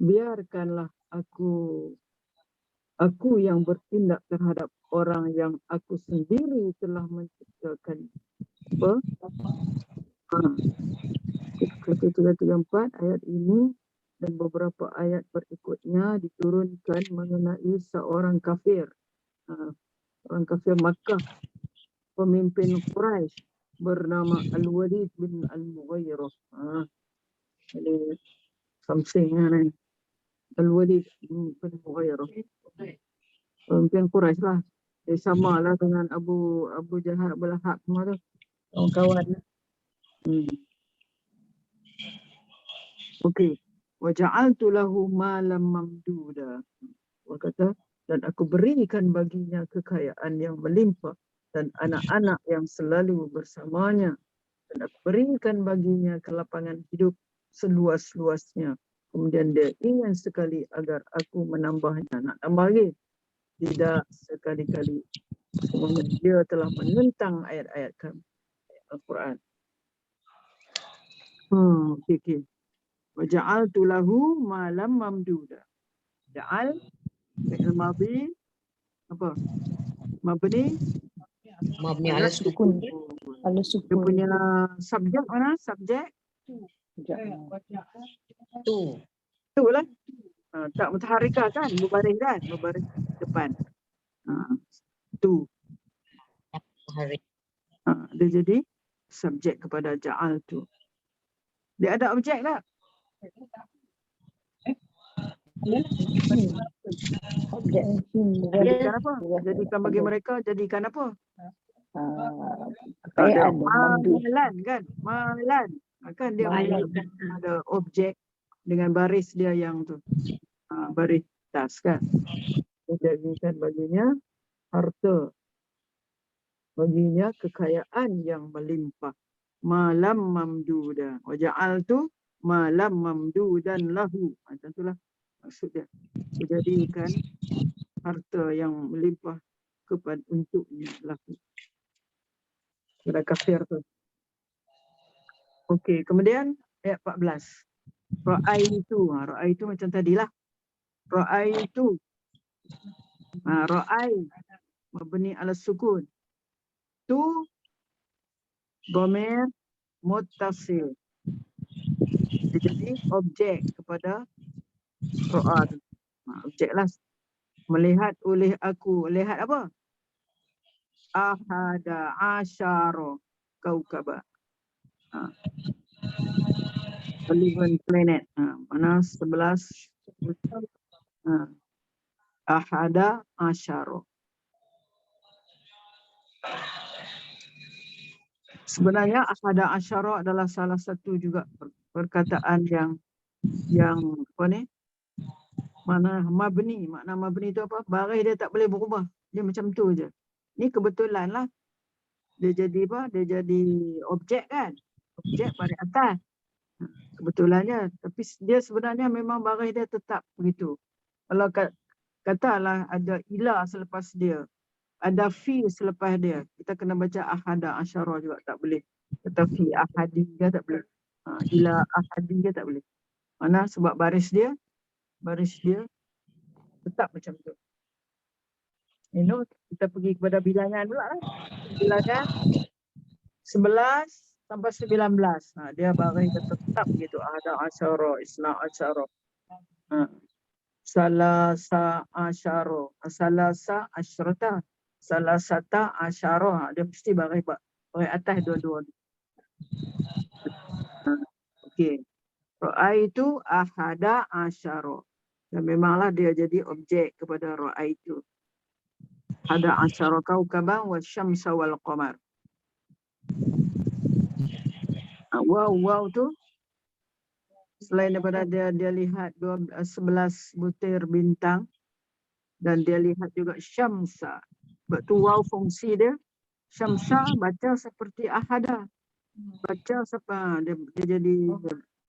Biarkanlah aku yang bertindak terhadap orang yang aku sendiri telah menciptakan. Apa? Kata 334 ayat ini dan beberapa ayat berikutnya diturunkan mengenai seorang kafir. Orang kafir Makkah, pemimpin Quraisy bernama Al-Walid bin Al-Mughirah. Ini something ni. Al-Walid bin Al-Mughirah. Pemimpin Quraisy lah. Dia sama lah dengan Abu Jahal, Abu Lahab semua tu. Kawan-kawan. Okey. Wa ja'altu lahu malam mamduda. Allah kata, dan aku berikan baginya kekayaan yang melimpah dan anak-anak yang selalu bersamanya. Dan aku berikan baginya kelapangan hidup seluas-luasnya. Kemudian dia ingin sekali agar aku menambahnya. Nak tambah lagi? Tidak sekali-kali. Semuanya dia telah menentang ayat-ayat kami. Al-Quran. Okey. Wa ja'altu lahu malam mamduda. Ja'al fi'il madhi apa? Mabni ala sukun. Dia punya subjek mana? Subjek tu lah. Tak mutaharikah kan? Mubarik kan? Mubarik depan. Tu. Dia jadi subjek kepada ja'al tu. Dia ada objek tak? Jadikan apa? Jadikan bagi mereka, jadikan apa? Malan kan? Malan. Kan dia ada objek dengan baris dia yang tu. Baris tas kan? Jadikan baginya harta. Baginya kekayaan yang melimpah. Malam mamduda. Wa ja'altu malam mamdudan lahu. Macam itulah maksud dia. Dijadikan harta yang melimpah kepada untuknya lahu. Kepada kafir tu. Okey, kemudian ayat 14. Ra'aitu macam tadilah. Ra'aitu. Ra'ai mabni ala sukun. Tu dhamir muttasil. Jadi objek kepada ra'a. Objek lah. Melihat oleh aku. Lihat apa? Ahada asyara kaukaba. 11 planet. Mana 11 ahada asyara. Sebenarnya ahada asyara adalah salah satu juga perkataan yang apa ni? Mana mabni, makna mabni itu apa? Baris dia tak boleh berubah. Dia macam tu je. Ni kebetulan lah. Dia jadi apa? Dia jadi objek kan? Objek baris atas. Kebetulannya. Tapi dia sebenarnya memang baris dia tetap begitu. Kalau katalah ada ila selepas dia. Ada fi selepas dia. Kita kena baca ahada asyara juga. Tak boleh. Kata fi ahadi dia tak boleh. Ila ahadi dia tak boleh. Mana? Sebab baris dia tetap macam tu. Kita pergi kepada bilangan pula lah. Bilangan 11 sampai 19. Dia baris dia tetap gitu. Ada asyara, isna asyara. Salasa asyara. Salasa asyrata. Salasata asyara. Dia mesti baris atas dua-dua. Okey. Ra'aitu ahada asyara. Dan memanglah dia jadi objek kepada ra'aitu. Ada asyara kaukaban wa syamsa wal qamar. Wow tu selain daripada dia lihat 11 butir bintang dan dia lihat juga syamsa. Sebab tu wow fungsi dia. Syamsa baca seperti ahada. Baca dia jadi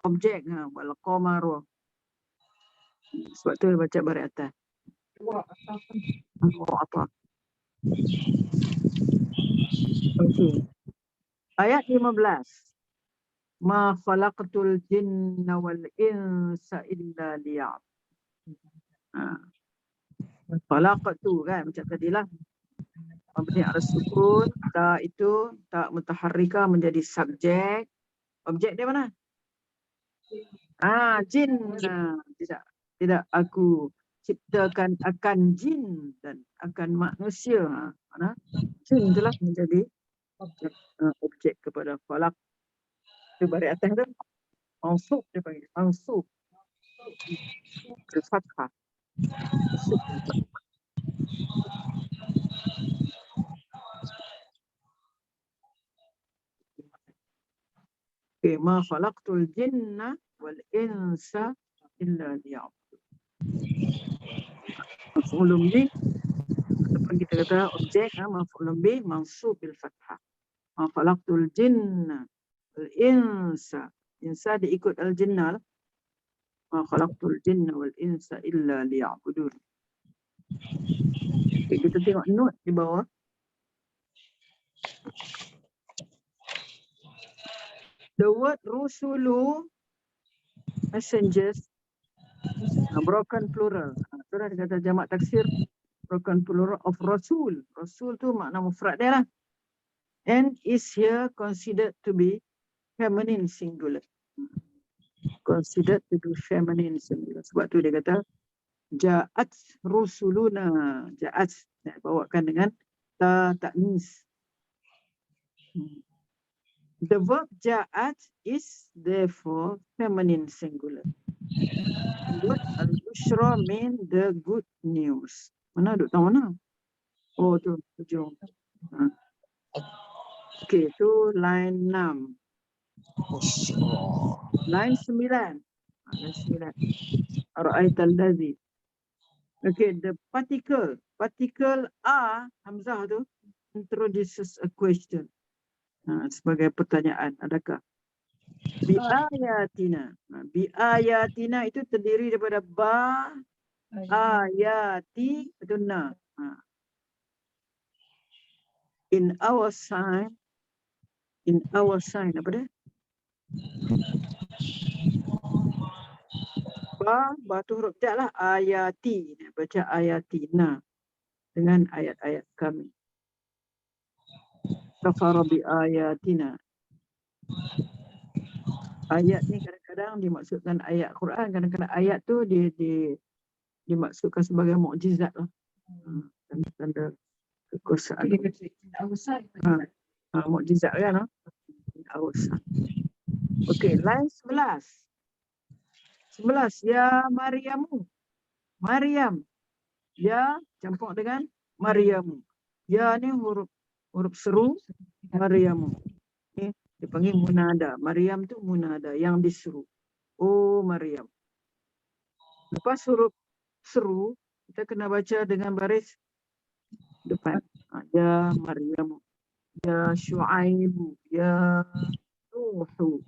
objek wal qamar. Sebab tu dia baca baris atas. Apa? Okey. Ayat 15. Ma khalaqtul jinna wal insa illa liya'budun. Khalaqtu kan macam tadilah. Mabni ala sukun, ta itu ta mutaharrika menjadi subjek. Objek dia mana? Jin. Tidak aku ciptakan akan jin dan akan manusia. Mana? Jin itulah menjadi objek kepada falak. Itu baris atas tu. Mansub dia panggil. Mansub. Al-Fathah. Ma khalaqtul jinna wal insa illa liya'budun. Maf'ulun bih ataupun kita kata objek maf'ulun bih mansub bil fathah. Ma khalaqtul jinna wal insa. Insa diikut al jinnah. Ma khalaqtul jinna wal insa illa liya'budun. Okay, kita tengok note di bawah. The word rusulu, messengers, broken plural. Sudah dikata jamak taksir, broken plural of rasul. Rasul tu makna mufrad dia lah. And is here considered to be feminine singular. Considered to be feminine singular. Sebab tu dia kata ja'at rusuluna. Ja'at bawakan dengan ta'nis. The verb ja'at is therefore feminine singular. Word al-bushra mean the good news. Mana duk tahu mana? Oh tu hujung. Okey, tu line 6. Line 9. Line 9. Ara'aital ladzi. Okay, the particle a hamzah tu introduces a question. Sebagai pertanyaan, adakah bi ayatina. Bi ayatina itu terdiri daripada ba, ayati, itu na. In our sign, apa dia? Ba tu huruf ja lah, ayati. Baca ayatina dengan ayat-ayat kami. Kafara bi ayatina. Ayat ni kadang-kadang dimaksudkan ayat Quran, kadang-kadang ayat tu dimaksudkan sebagai mukjizat lah. Tanda kekuasaan. Mukjizat kan? Awasan. Okey, line 11. 11, ya Maryamu. Maryam. Ya campur dengan Maryamu. Ya ni huruf seru, Maryamu. Ni dipanggil munada. Maryam tu munada yang diseru. Oh Maryam. Lepas huruf seru, kita kena baca dengan baris depan. Ya Maryam, ya Syuaibu, ya Nuhu,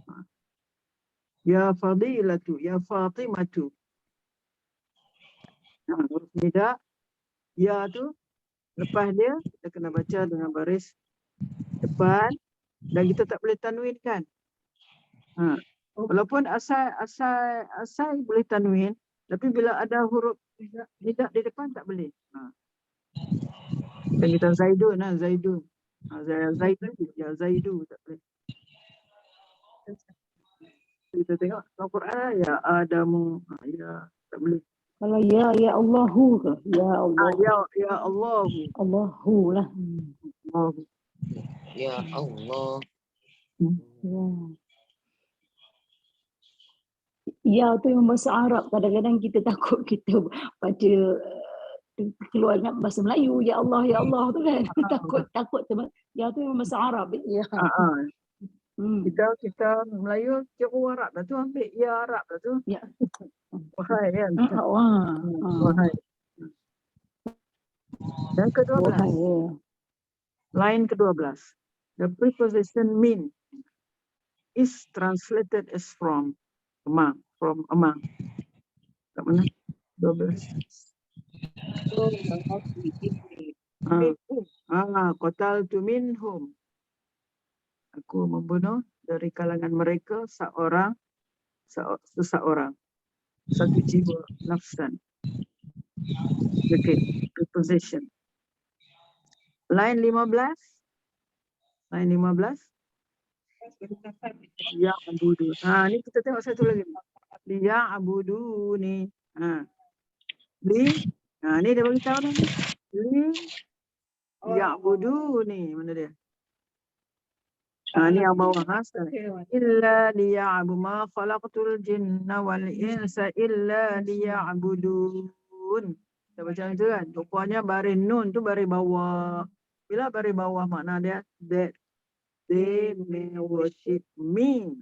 ya Fadilatu, ya Fatimatu. Huruf nida, ya tu lepas dia kita kena baca dengan baris depan dan kita tak boleh tanwin kan. Walaupun asal boleh tanwin, tapi bila ada huruf nida di depan tak boleh. Dan kita Zaidun, Zaidun. Zaidu, ya Zaidu tak boleh. Kita tengok dalam Quran ya Adamu, ya tak boleh. Kalau ya Allahu ke? Ya Allah. Ya Allahu. Allahu lah. Allahu. Ya Allah. Ya. Ya tu memang bahasa Arab. Kadang-kadang kita takut kita baca keluar dengan bahasa Melayu. Ya Allah tu kan. Takut teman. Ya tu memang bahasa Arab. Ya. Kita Melayu kira Arab lah tu, ambil ya Arab lah tu. Ya. Wahai kan. Wahai. Yang ke-12. Wahai. Line ke-12. The preposition min is translated as from among. Kat mana? 12. Qataltu minhum. Aku membunuh dari kalangan mereka seseorang. Satu jiwa, nafsan. Okay, preposition. Line 15. Line 15. Ya abudu. Ni kita tengok satu lagi. Ya abudu ni. Ni dia bagi tahu ni. Ya abudu ni. Mana dia? Ni yang bawah illa liya'budu ma khalaqtul jinna wal insa illa liya'budun. Kita baca itu kan. Rupanya baris nun tu baris bawah. Bila baris bawah makna dia that they may worship me.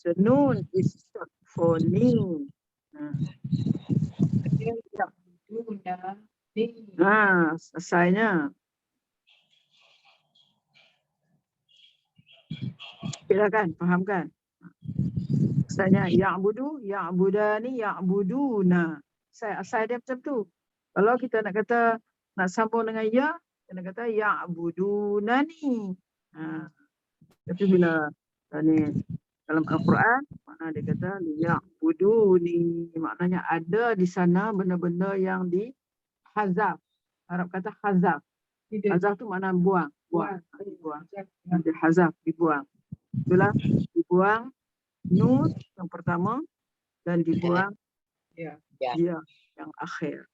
The nun is short for me. Asalnya. Silakan, faham kan? Asalnya ya'budu, ya'budani, ya'buduna. Asal dia macam tu. Kalau kita nak sambung dengan ya, kita nak kata ya'budunani. Tapi bila dalam Al-Quran, makna dia kata ya'buduni. Maknanya ada di sana benda-benda yang dihazaf. Arab kata hazaf. Hazaf tu makna buang. Dihazaf, dibuang. Itulah dibuang nun yang pertama dan dibuang ya yang akhir.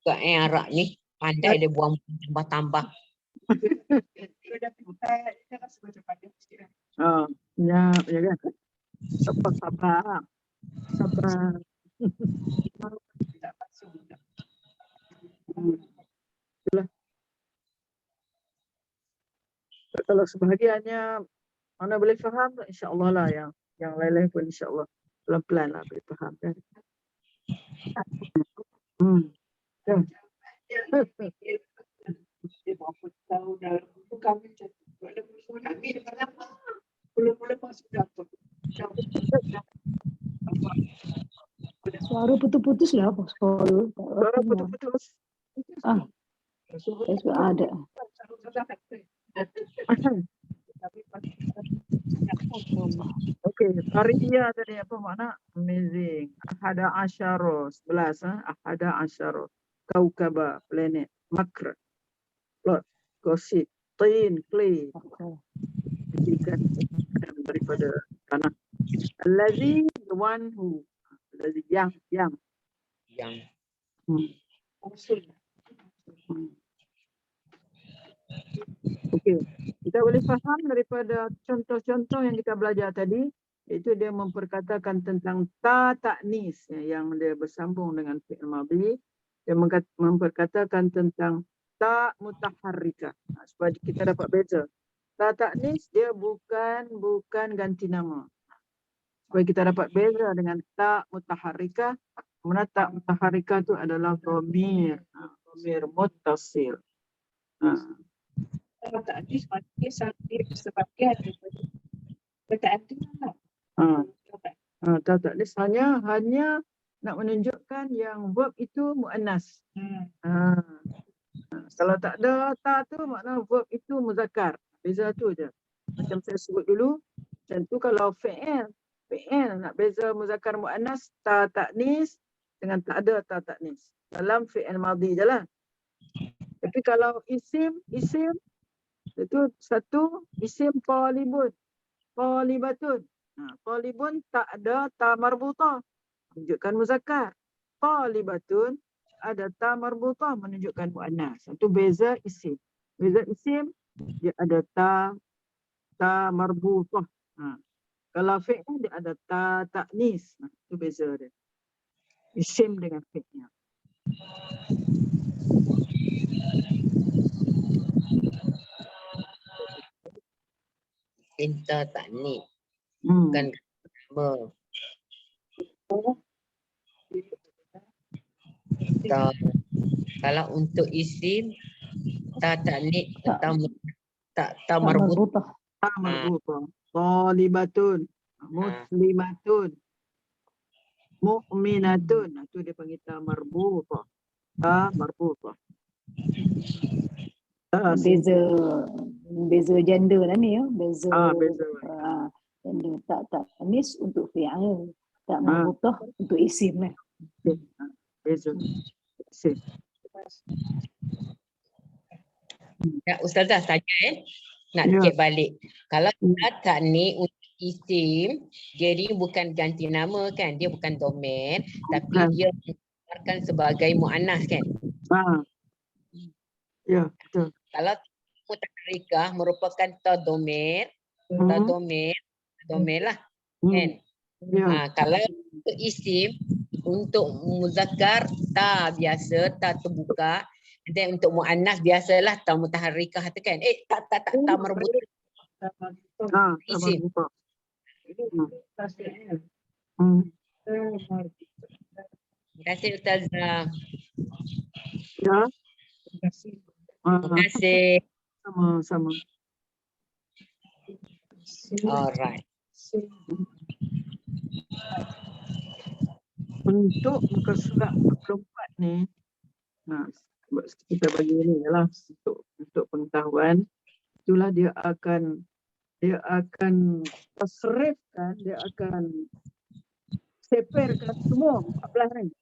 Juga Arab ni pandai dia buang tambah-tambah. Ya kan. Sabar. Itulah. Kalau sebahagiannya mana boleh faham, insya-Allah lah yang lain-lain pun insya-Allah pelan-pelan lah boleh faham kan. Suara putus-putus lah. Suara putus-putus. Ada. Okey, Faridiyah tadi apa makna? Amazing. Ahada asyara, 11. Ahada asyara. Kaukaba, planet. Makr, plot. Gossip. Tin, clay. Ikan daripada tanah. Allazi, the one who. Allazi, yang. yang Usul. Okey, kita boleh faham daripada contoh-contoh yang kita belajar tadi, iaitu dia memperkatakan tentang ta ta'nis yang dia bersambung dengan fi'il madhi. Dia memperkatakan tentang ta mutaharrika. Supaya kita dapat beza. Ta ta'nis dia bukan ganti nama. Supaya kita dapat beza dengan ta mutaharrika. Kemudian ta mutaharrika itu adalah dhamir, dhamir muttasil. Kalau tak ada sebagai sebagian daripada perkataan tu lah. Ta ta'nis hanya nak menunjukkan yang verb itu muannas. Kalau tak ada ta tu makna verb itu muzakkar. Beza tu je. Macam saya sebut dulu, macam tu kalau fi'il nak beza muzakkar muannas, ta ta'nis dengan tak ada ta ta'nis. Dalam fi'il madhi je lah. Tapi kalau isim itu satu isim talibun, talibatun. Talibun tak ada ta marbutah, menunjukkan muzakkar. Talibatun ada ta marbutah, menunjukkan muannas. Itu beza isim. Beza isim dia ada ta marbutah. Kalau fi'il dia ada ta ta'nis. Itu beza dia. Isim dengan fi'il. Cinta tak ni Hmm. kan nama. Kalau untuk isim tak ni tak marbut. Marbutah. Ta marbutah. Talibatun, muslimatun, mu'minatun. Itu dia panggil ta marbutah. Ta marbutah. Beza gender lah ni ya. Beza. Beza. Gender tak ta'nis untuk fi'il. Tak marbutah untuk isim lah. Beza. Isim. Ya, Ustazah tanya nak Ya. cek balik. Kalau tak ni untuk isim, dia ni bukan ganti nama kan, dia bukan domain, tapi Bukan. dia dikeluarkan sebagai muannas kan. Ya, betul. Kalau mutaharrikah merupakan domain lah kan. Ya. Kalau untuk isim, untuk muzakkar ta biasa, ta terbuka. Dan untuk muannas biasalah ta mutaharrikah tu kan. Tak marbut. Isim. Terima kasih Ustazah. Ya. Terima kasih. Sama-sama. Alright. Untuk muka surat 44 ni, kita bagi ni lah untuk pengetahuan. Itulah dia akan tasrifkan, dia akan separkan semua 14 ni.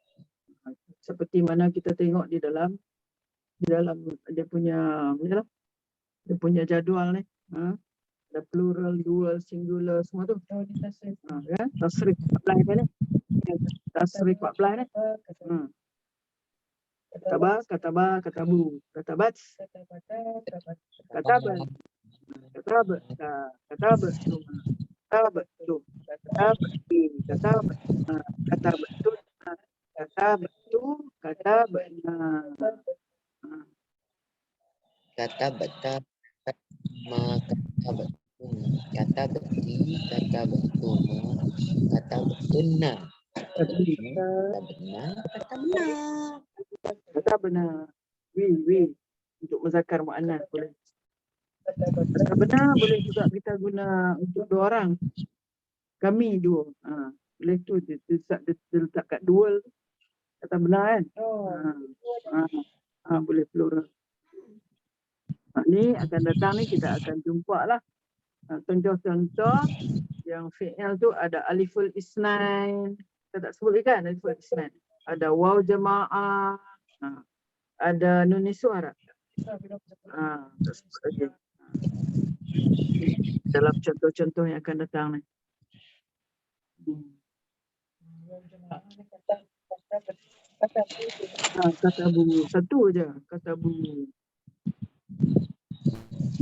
Seperti mana kita tengok di dalam dia punya jadual ni. Ada plural, dual, singular semua tu. Kan? Tasrif 14 ni. Tasrif 14 ni. Kataba, katabu, katabat, kataban, katabatum, Kata betul, kata benar. kata benar. Wi untuk muzakkar muannas boleh. Kata benar boleh juga kita guna untuk dua orang. Kami dua. Boleh tu dia letak kat dual. Kata benar kan? Boleh plural. Ni akan datang ni kita akan jumpa lah. Contoh-contoh yang fi'il tu ada aliful isnain. Kita tak sebut kan aliful isnain. Ada waw jamaah. Ada nun suara. Dalam contoh-contoh yang akan datang ni. Kata bu. Kata bu. Satu je. Kata bu.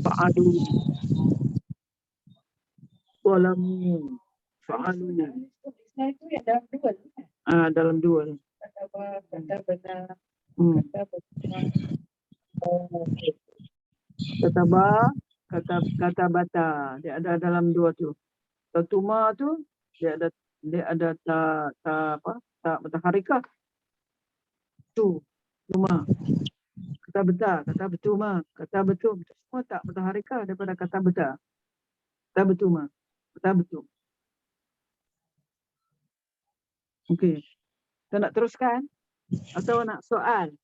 Fa'alu. Walamu. Fa'alu. Istisna itu yang dalam dua. Dalam dua. Kata ba, kata benar, Hmm. kata benar. Oh, okey. Kata ba, kata bata. Dia ada dalam dua tu. Tatuma tu dia ada tak mutaharikah. Tu. Tuma. Kata beta, kata betuma, kata betul. Semua tak mutaharikah daripada kata beta. Kata betuma. Kata betul. Okey. Kita nak teruskan atau nak soal?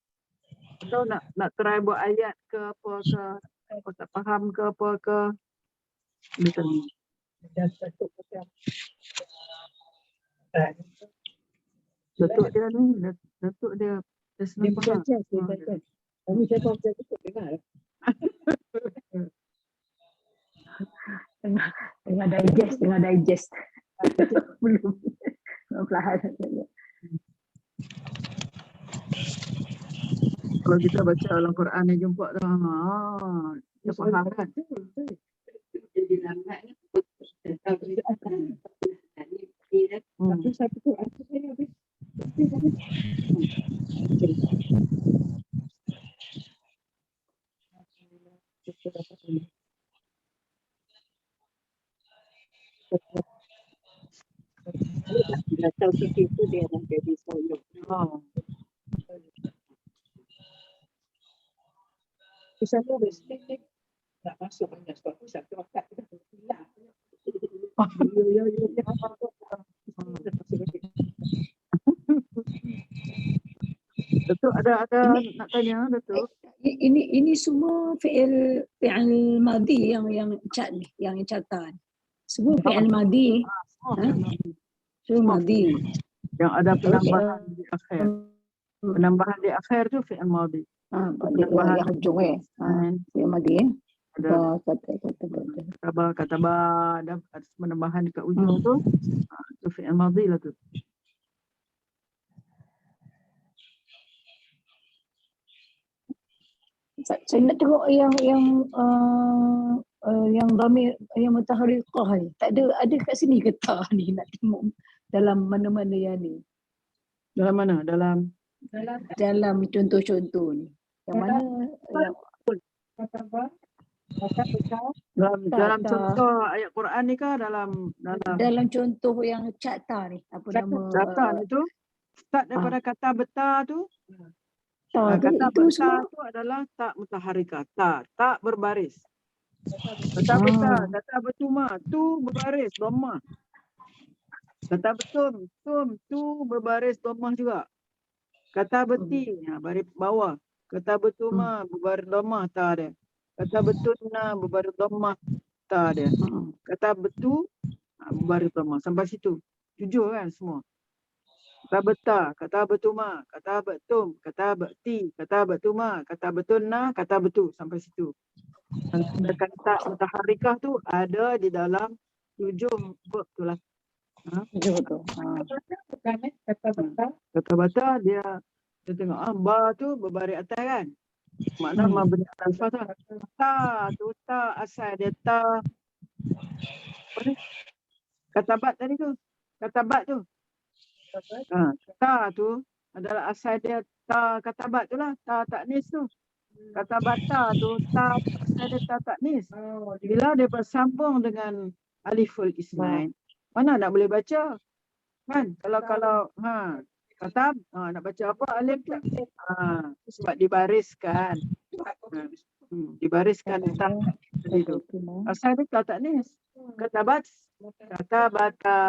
Atau nak try buat ayat ke apa ke? Apa tak faham ke apa ke? Betul. Dan satu macam. Datuk dia ni, Datuk dia senang faham. Kami saya tahu saya cukup dengar. Tengah digest. Belum. Perlahan. Kalau kita baca Al-Quran ni jumpa tu, kita faham kan? Jadi lambat. Tapi satu tu aku saya habis. Dah tahu itu dia dah jadi soyok. Misalnya mesti nak masuk banyak sebab tu satu akak kita hilang. Ya. Datuk ada nak tanya Datuk? Ini semua fi'il madhi yang cat ni, yang catan. Semua fi'il madhi. Semua madhi. Yang ada penambahan di akhir. Penambahan di akhir tu fi'il madhi. Penambahan yang hujung fi'il madhi. Ada Kata ada penambahan dekat ujung tu. Tu fi'il madhi lah tu. Saya nak tengok yang dhamir yang mutaharriqah ni. Tak ada kat sini ke tak ni, nak tengok dalam mana-mana yang ni. Dalam mana? Dalam contoh-contoh ni. Yang mana yang Kata apa? Kata betul. dalam contoh ayat Quran ni kah dalam contoh yang cata ni, apa nama data itu start daripada kata beta tu. Kata itu beta semua tu adalah tak mutaharikah, tak berbaris. Kata beta, kata betuma, tu berbaris dhammah. Kata betum, tu berbaris dhammah juga. Kata beti, baris bawah. Kata betuma berbaris dhammah ta dia. Kata betuna berbaris dhammah ta dia. Kata betu berbaris dhammah sampai situ. 7 kan semua. Kata beta, kata betuma, kata betum, kata beti, kata betuma, kata betuna, kata betu sampai situ. Dan kata mutaharikah tu ada di dalam 7 verb tu lah. Kata betul. Kata bata dia tengok ba tu berbaris atas kan. Makna mabni alal fathah. Ta asal dia ta. Kata bat tadi tu. Kata bat tu. Ta tu adalah asal dia ta kata bat tu lah. Ta taknis tu. Kata bata tu ta asal dia ta taknis. Bila dia bersambung dengan aliful isnain, mana nak boleh baca? Kan? Kalau kata nak baca apa alif tu? Sebab dibariskan. Dibariskan tak tadi tu. Asal dia ta taknis. Kata bata.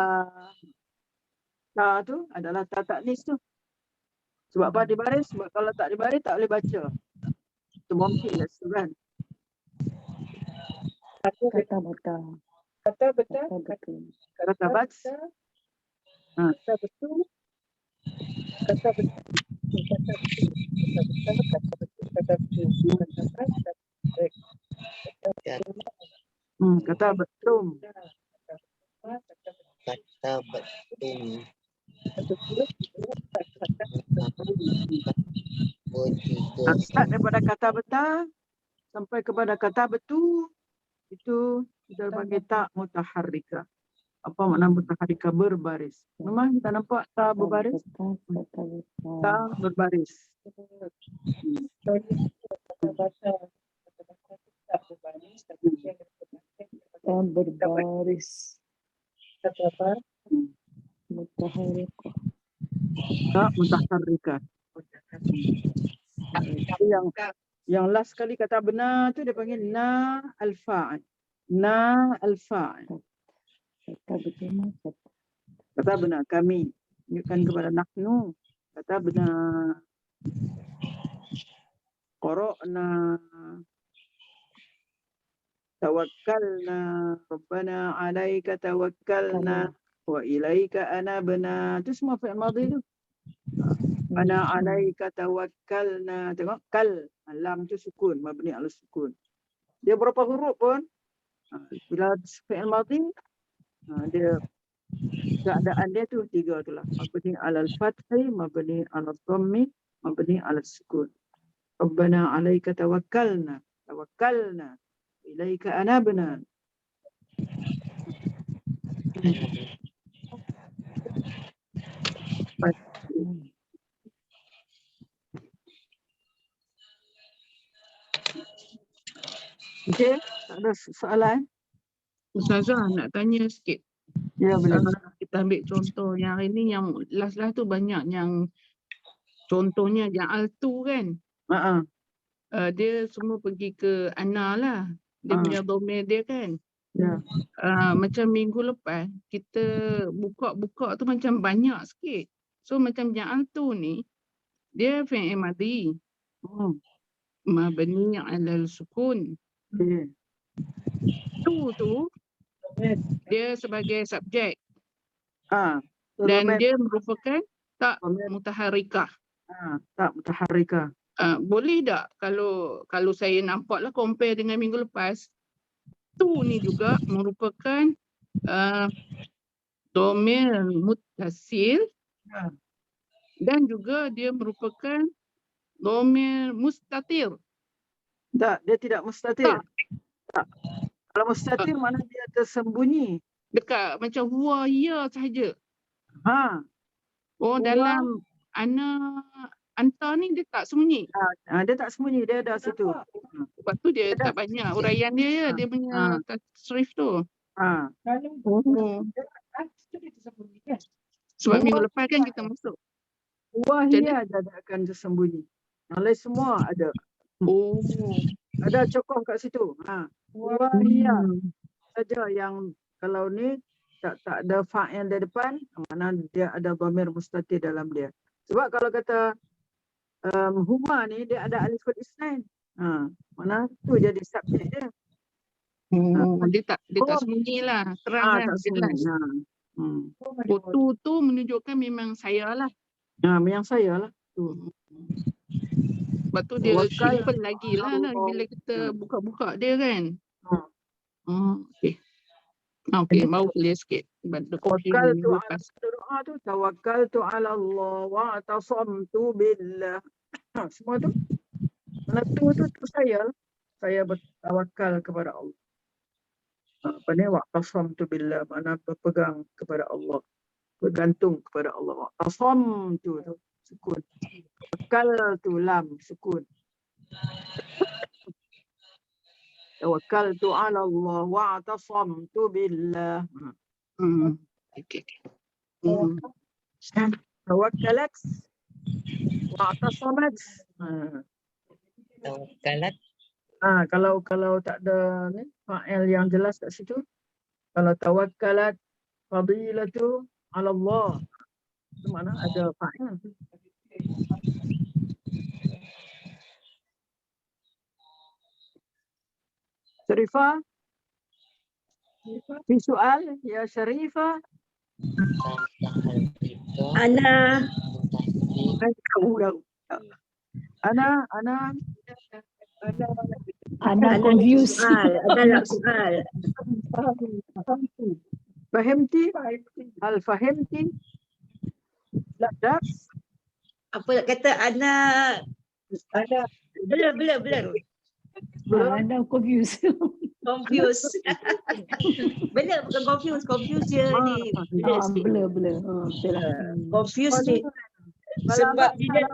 Ta tu adalah ta taknis tu. Sebab apa dibaris? Sebab kalau tak dibaris tak boleh baca. Itu mungkin lah kan. kata betul. Kata betul. Kata bat. Kata betul. Kata betul. Kata betul. Kata betul. Start daripada kata beta sampai kepada kata betu, itu kita panggil tak mutaharrika. Apa makna mutaharrika? Berbaris. Memang kita nampak tak berbaris? Tak berbaris. Berbaris. Mutaharrikah. Tak mutaharrika. Yang last kali kata benar tu dia panggil na al-fa'il. Na al-fa'il. Kata betul. Kata benar kami. Tunjukkan kepada nahnu. Kata benar. Qara'na. Tawakkalna. Rabbana alaika tawakkalna. Wa ilaika anabna. Itu semua fi'il madhi tu. Rabbana alaika tawakkalna. Tengok kal. Lam tu sukun. Mabni ala sukun. Dia berapa huruf pun. Bila fi'il madhi. Dia keadaan dia tu tiga tu lah. Mabni ala al-fathi. Mabni ala dhammi. Mabni ala sukun. Rabbana alaika tawakkalna. Tawakkalna. Ilaika anabna. Okey, tak ada soalan? Ustazah nak tanya sikit. Ya, boleh. Kita ambil contoh yang hari ni yang last-last tu banyak yang contohnya ja'al tu kan. Dia semua pergi ke ana lah. Dia punya domain dia kan. Ya. Macam minggu lepas kita buka tu macam banyak sikit. So macam ja'al tu ni dia fi'il madhi. Mabni 'alal sukun. Tu dia sebagai subjek. Dan dia merupakan tak mutaharrikah. Tak mutaharrikah. Boleh tak kalau saya nampaklah compare dengan minggu lepas, tu ni juga merupakan dhamir muttasil dan juga dia merupakan dhamir mustatir. Tak, dia tidak mustatir. Tak. Kalau mustatir mana dia tersembunyi. Dekat macam huwa ya sahaja. Dalam anta ni dia tak sembunyi. Dia tak sembunyi, dia ada situ. Sebab tu dia tak banyak uraian dia dia punya tasrif tu. Sebab minggu lepas kan kita masuk. Wahia dia akan tersembunyi. Yang lain semua ada. Ada cokoh kat situ. Wahia saja yang kalau ni tak ada fa'il di depan, mana dia ada dhamir mustatir dalam dia. Sebab kalau kata huma ni dia ada aliful isnain. Mana tu jadi subjek dia. Dia tak sembunyilah, terang tak jelas. Tu menunjukkan memang saya lah. Memang saya lah. Sebab tu dia simple lagi lah bila kita buka-buka dia kan. Okey, mau clear sikit. Tawakkaltu ala Allah wa atasamtu billah. Semua tu. Mana tu saya lah. Saya bertawakal kepada Allah. Apa ni? Wa atasamtu billah. Mana berpegang kepada Allah. Bergantung kepada Allah. Wa atasamtu tu. Sukun. Tawakkaltu lam. Sukun. Tawakkaltu ala Allah wa atasamtu billah. Okay. Tawakkalat wa atasamat. Tawakkalat. Kalau tak ada ni fa'il yang jelas kat situ. Kalau tawakkalat fadilatu ala Allah. Itu mana ada fa'il. Syarifah? Fi soal ya Syarifah? Ana views. Ada soal. Fahimti? Hal fahimti? La dars? apa nak kata anak blur. Anda confused. Confuse. Benar bukan confuse dia ni. Blur sikit. Blur. Betul lah. Confuse ni sebab dia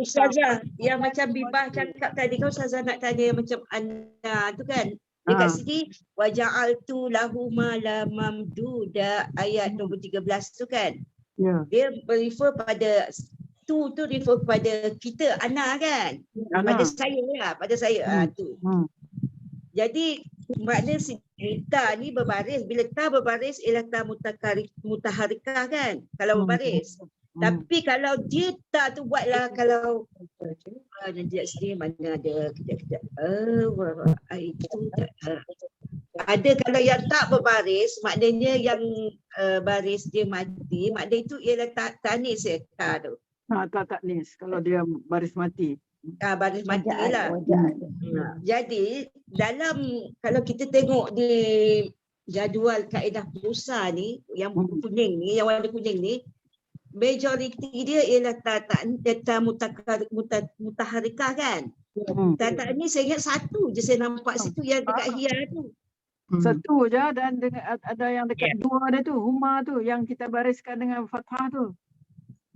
Ustazah yang macam Bibah cakap tadi kan Ustazah nak tanya yang macam Ana tu kan. Dekat sini waja'altu lahu mala mamduda ayat nombor 13 tu kan. Dia refer pada tu refer pada kita Ana kan. Pada saya lah, pada saya tu. Jadi makna si ta ni berbaris, bila ta berbaris ialah ta mutaharikah kan kalau berbaris. Tapi kalau dia tak tu buatlah kalau nanti kat sini mana ada kejap. Itu tak ada kalau yang tak berbaris maknanya yang baris dia mati, makna itu ialah tanis ta tu. Tak taknis kalau dia baris mati. Baris mati lah. Jadi dalam kalau kita tengok di jadual kaedah Musa ni yang kuning ni, yang warna kuning ni, majoriti dia ialah ta mutaharikah kan. Ta ni saya ingat satu je saya nampak situ yang dekat hia tu. Satu je dan dengan ada yang dekat dua dia tu, huma tu yang kita bariskan dengan fathah tu.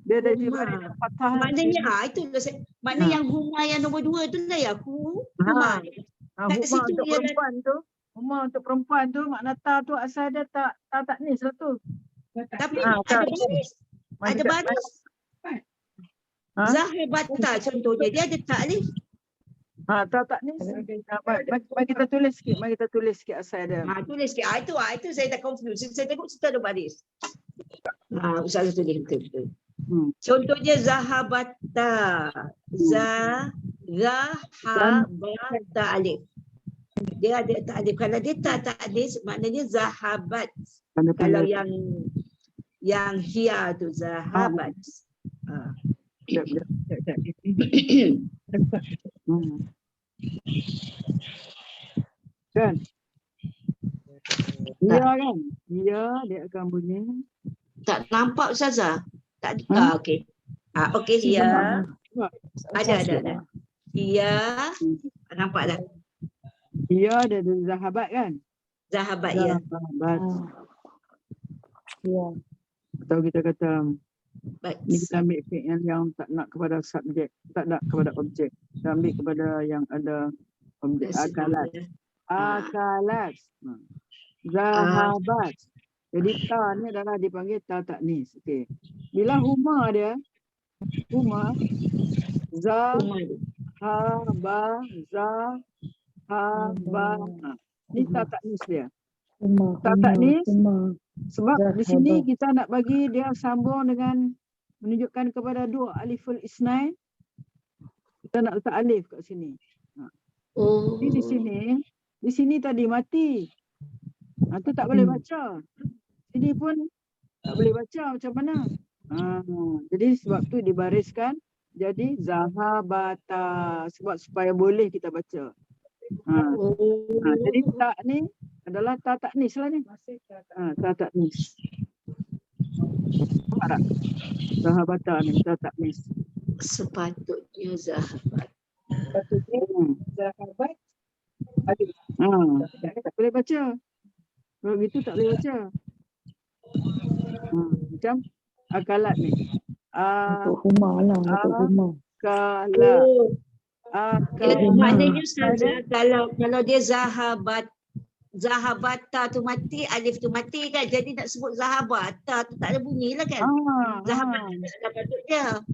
Dia ada dibaris dengan fathah. Maknanya itu makna yang huma yang nombor 2 tu lah ya huma. Huma untuk perempuan tu. Huma untuk perempuan tu makna ta tu asal dia tak taknis lah tu. Tapi ada baris. Ada baris. Zahabata contohnya dia ada taklif. Tak taknis. Mari kita tulis sikit asal dia. Tulis sikit. Itu saya dah confuse. Saya tengok situ ada baris. Ustazah tulis betul. Contohnya zahabata. Zahabata alif. Dia ada ta'alif. Kalau dia tak ta'alif maknanya zahabat. Kalau yang hia tu zahabat. Kan? Ya kan? Ya dia akan bunyi. Tak nampak Ustazah? Tak ada. Okey. Okey ya. Ada. Ya. Nampak dah. Ya ada zahabat kan? Zahabat ya. Ya. Atau kita kata ni kita ambil fi'il yang tak nak kepada subjek, tak nak kepada objek. Kita ambil kepada yang ada objek akalat. Akalat. Zahabat. Jadi ta ni adalah dipanggil ta taknis. Okey. Bila huma dia huma ni ta taknis dia. Ta taknis sebab di sini kita nak bagi dia sambung dengan menunjukkan kepada dua aliful isnain. Kita nak letak alif kat sini. Jadi di sini tadi mati. Itu tak boleh baca. Sini pun tak boleh baca macam mana. Jadi sebab tu dibariskan jadi zahabata sebab supaya boleh kita baca. Jadi tak ni adalah ta taknis lah ni. Ta taknis. Nampak tak? Zahabata ni ta taknis. Sepatutnya zahabat. Zahabat. Tak boleh baca. Kalau gitu tak boleh baca. Macam akalat ni. Untuk huma lah. Untuk huma. Akalat. Maknanya Ustazah kalau dia zahabata tu mati, alif tu mati kan. Jadi nak sebut zahabata tu tak ada bunyi lah kan. Zahabata tak patut dia.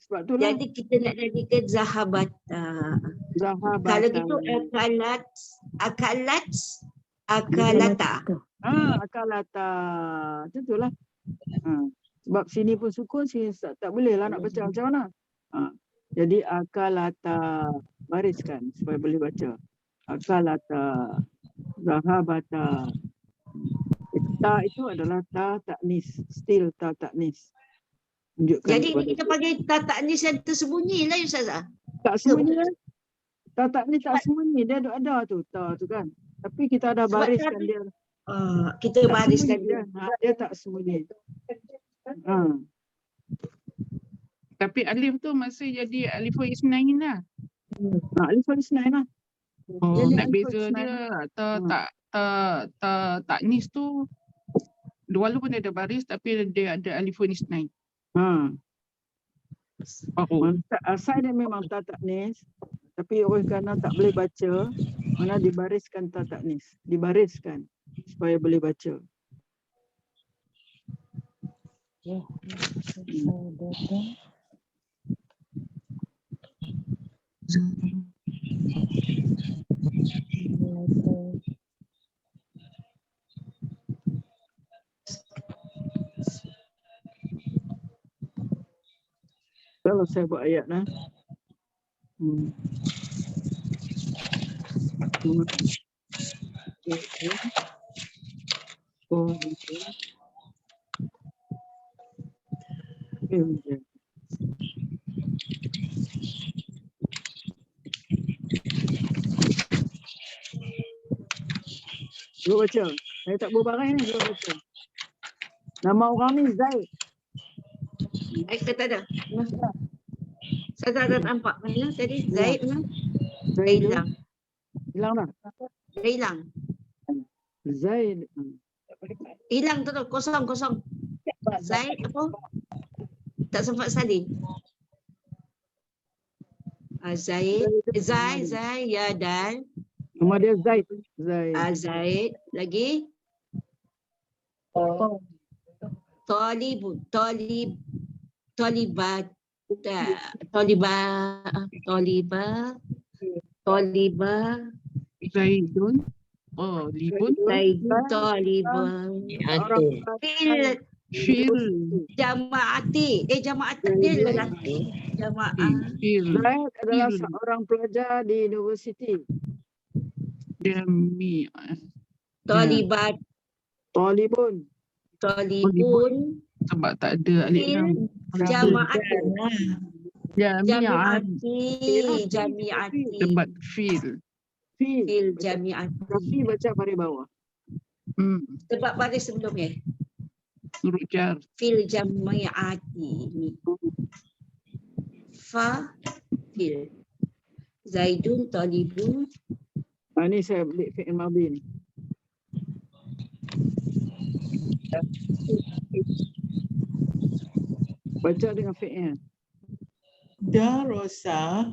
Sebab tu lah. Jadi kita nak jadikan zahabata. Kalau gitu akalata. Akalata. Macam tu lah. Sebab sini pun sukun, sini tak boleh lah nak baca macam mana. Jadi akalata. Bariskan supaya boleh baca. Akalata. Zahabata. Ta itu adalah ta taknis. Still ta taknis. Jadi kita panggil ta taknis yang tersembunyi lah Ustazah. Tak sembunyi lah. Ta taknis tak sembunyi. Dia ada tu. Ta tu kan. Tapi kita ada bariskan dia. Kita bariskan dia. Dia tak sembunyi. Tapi alif tu masih jadi aliful isnain lah. Aliful isnain lah. Oh, Jadi nak aliful beza isnain. dia taknis tu walaupun dia ada baris tapi dia ada aliful isnain. Oh. Asal dia memang taknis, tapi oleh kerana tak boleh baca, mana dibariskan taknis, dibariskan supaya boleh baca. Kalau saya buat ayat nah. Dua baca. Saya tak berbarang ni, dua baca. Nama orang ni Zaid. Zaid tak ada. Saya tak nampak mana tadi. Zaid mana? Zaid Hilang. Hilang dah. Hilang. Zaid. Hilang tu kosong. Zaid apa? Tak sempat salin. Zaid, ya dan. Nama dia Zaid. Zaid. Lagi? Tolibat. Zaidun. Oh, libun. Zaidun, Tolibun. Fil jamaati. Jamaat dia lelaki. Jamaah. Zaid adalah seorang pelajar di universiti. Jami'ah. Tolibat. Talibun. Sebab tak ada alif lam. Jamaati. Jami'ati. Sebab fil. Fil jami'ati. Tapi baca baris bawah. Sebab baris sebelumnya. Huruf jar. Fil jami'ati. Fa fil. Zaidun talibun. Ini saya beli fi'il madhi ni. Baca dengan fi'il. Darasa.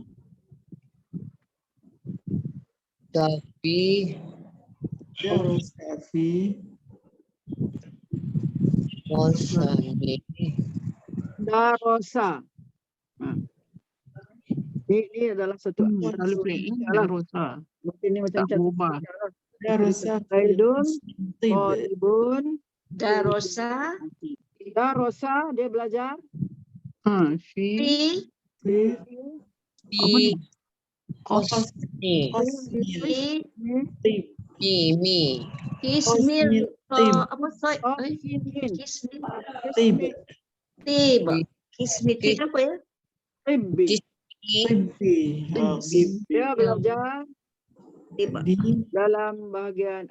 Tapi. Darasa fi. Darasa. Ini adalah satu Kalau fi'il darosa. mungkin ni macam Tak berubah. Darasa Zaidun, Talibun, Darosa. Darosa dia belajar. Fi. Fi. Ismil. Apa soy? Ismil. Tib. Ismil tib apa ya? Tibbi. Dia belajar dalam bahagian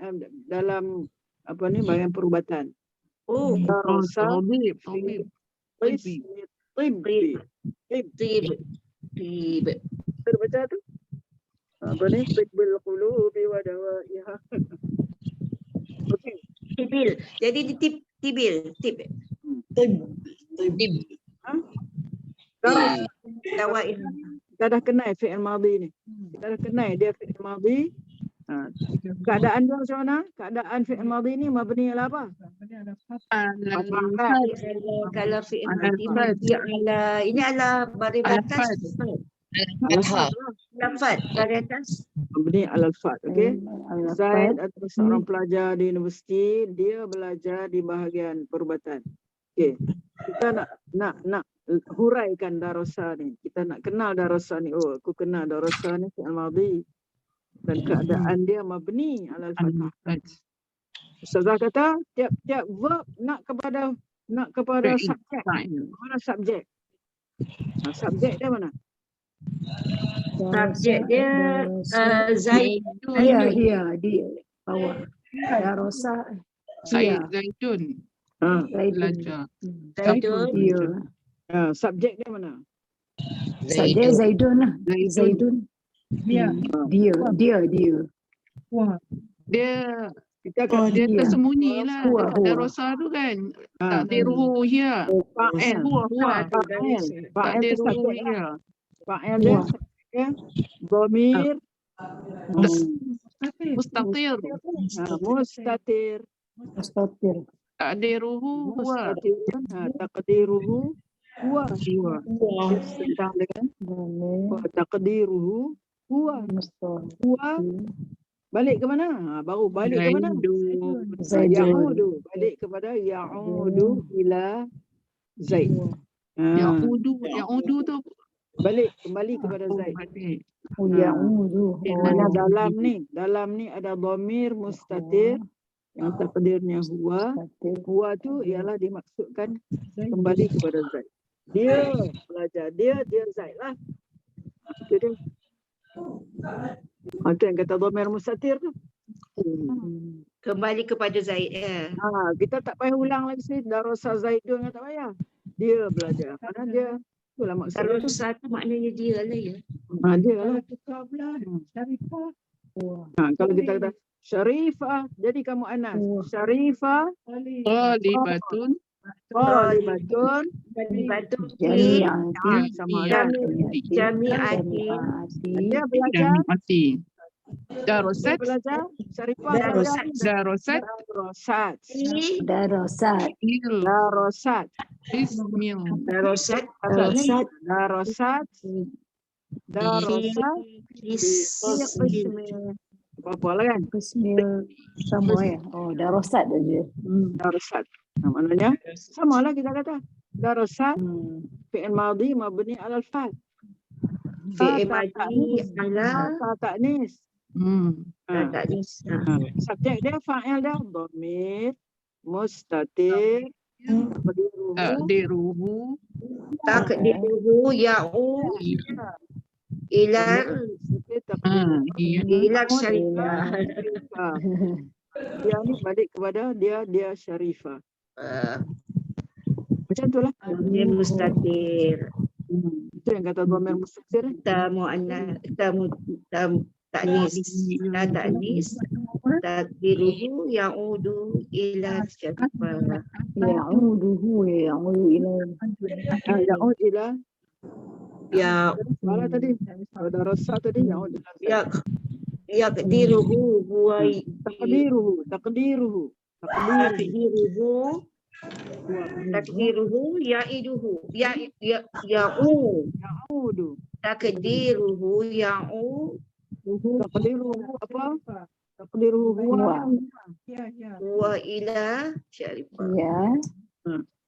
dalam apa ni bahagian perubatan. Oh, Darosa. Tabib. Tibbi. tib. Terbaca tu? Apa ni? Tibbil qulubi wa dawaiha. Okey. Tibil. Jadi tibil. Tib. Dawain. Kita dah kenal fi'il madhi ni. Kita dah kenal dia fi'il madhi. Keadaan dia macam mana? Keadaan fi'il madhi ni mabni ala apa? Kalau fi'il madhi mabni ala ini ala baris atas. Lafaz dari atas. Mabni ala al-fat. Okey. Zaid adalah seorang pelajar di universiti, dia belajar di bahagian perubatan. Okey. Kita nak huraikan darosa ni. Kita nak kenal darosa ni. Oh, aku kenal darosa ni fi'il madhi. Dan keadaan dia mabni ala al-fathah. Ustazah kata tiap-tiap verb nak kepada subjek. Mana subjek? Subjek dia mana? Subjek dia Zaidun. Ya, di bawah. Darosa. Zaidun. Zaidun. Belajar. Zaidun. Ya. Subjek dia mana? Subjek Zaidun lah. Zaidun. Dia. Dia. Kita Oh, kata Dia dia. tersembunyi lah. Huwa, Dekat huwa. darosa tu kan. Takdiruhu hiya. fa'il. Huwa. Fa'il. Fa'il tu Takdiruhu subjek lah. hiya. Fa'il dia Huwa. subjeknya dhamir Mustatir. mustatir. Mustatir. Takdiruhu huwa. Mustatir. Taqdiruhu huwa. Huwa. Tentang dengan Dhamir. taqdiruhu huwa. Mustatir. Huwa balik ke mana? Baru balik ke mana? Zaidun. Ya'udu. Balik kepada ya'udu ila Zaid. Ya'udu tu. Balik kembali kepada Zaid. Balik. Ya'udu. Mana dalam ni ada dhamir mustatir yang takdirnya huwa. Huwa tu ialah dimaksudkan kembali kepada Zaid. Dia belajar, dia Zaid lah. Itu dia. Itu yang kata dhamir mustatir tu. Kembali kepada Zaid ya. Kita tak payah ulang lagi sini. Darasa Zaidun tak payah. Dia belajar. Karena dia itulah maksudnya. Kalau satu maknanya dia lah ya. Dia lah. Kalau kita kata Syarifah, jadi kamu Anas. Syarifah, Qalibatun. Qalibatun, Batun sama lah. Jami'ati. Dia belajar. Mati. Dia Darosat. belajar. Syarifah belajar. Darosat. Darosat. Darasat. Darosat. Bismil. Darosat. Darosat. Darosat. Darosat. Apa-apa lah kan? Bismil. Sama ya. Oh, darasat aja. Darosat. Maknanya sama lah kita kata. Darosat. Fi'il madhi mabni alal fa'il. Fi'il madhi ala ta'nis. ta'nis. Subjek dia fa'il dia dhamir mustatir Takdiruhu. Takdiruhu ya'u ila syarifah. Dia ni balik kepada dia Syarifah. Macam tu lah. Dhamir mustatir. Itu yang kata dhamir mustatir. Tamu anak tamu ta'nis. Ta'nis. Takdiruhu ya'udu ila syarifah. Ya'uduhu ila. Ya'ud ila. Ya Salah tadi. Darasa tadi ya'ud ila. Yaqdiruhu huwa Takdiruhu ya'iduhu Ya'udu. takdiruhu ya'u Takdiruhu apa? Takdiruhu huwa. huwa ila syarifah. Ya.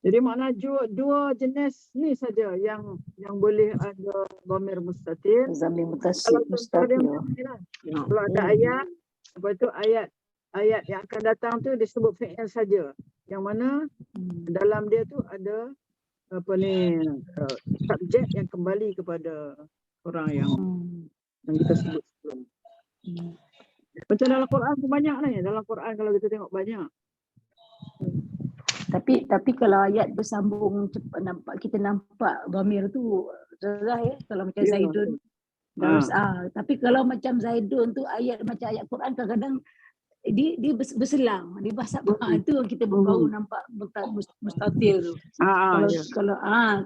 Jadi makna dua jenis ni saja yang boleh ada dhamir mustatir. Zamir Kalau mustatir. Kalau ada ayat, lepas tu ayat yang akan datang tu disebut fi'il saja. Yang mana dalam dia tu ada subjek yang kembali kepada orang yang kita sebut sebelum. Macam dalam Quran tu banyak ni. Dalam Quran kalau kita tengok banyak. Tapi kalau ayat bersambung cepat kita nampak dhamir tu jelas ya kalau macam Zaidun. Tapi kalau macam Zaidun tu ayat macam ayat Quran kadang-kadang dia berselang, dia bahasa tu kita baru nampak mustatir tu.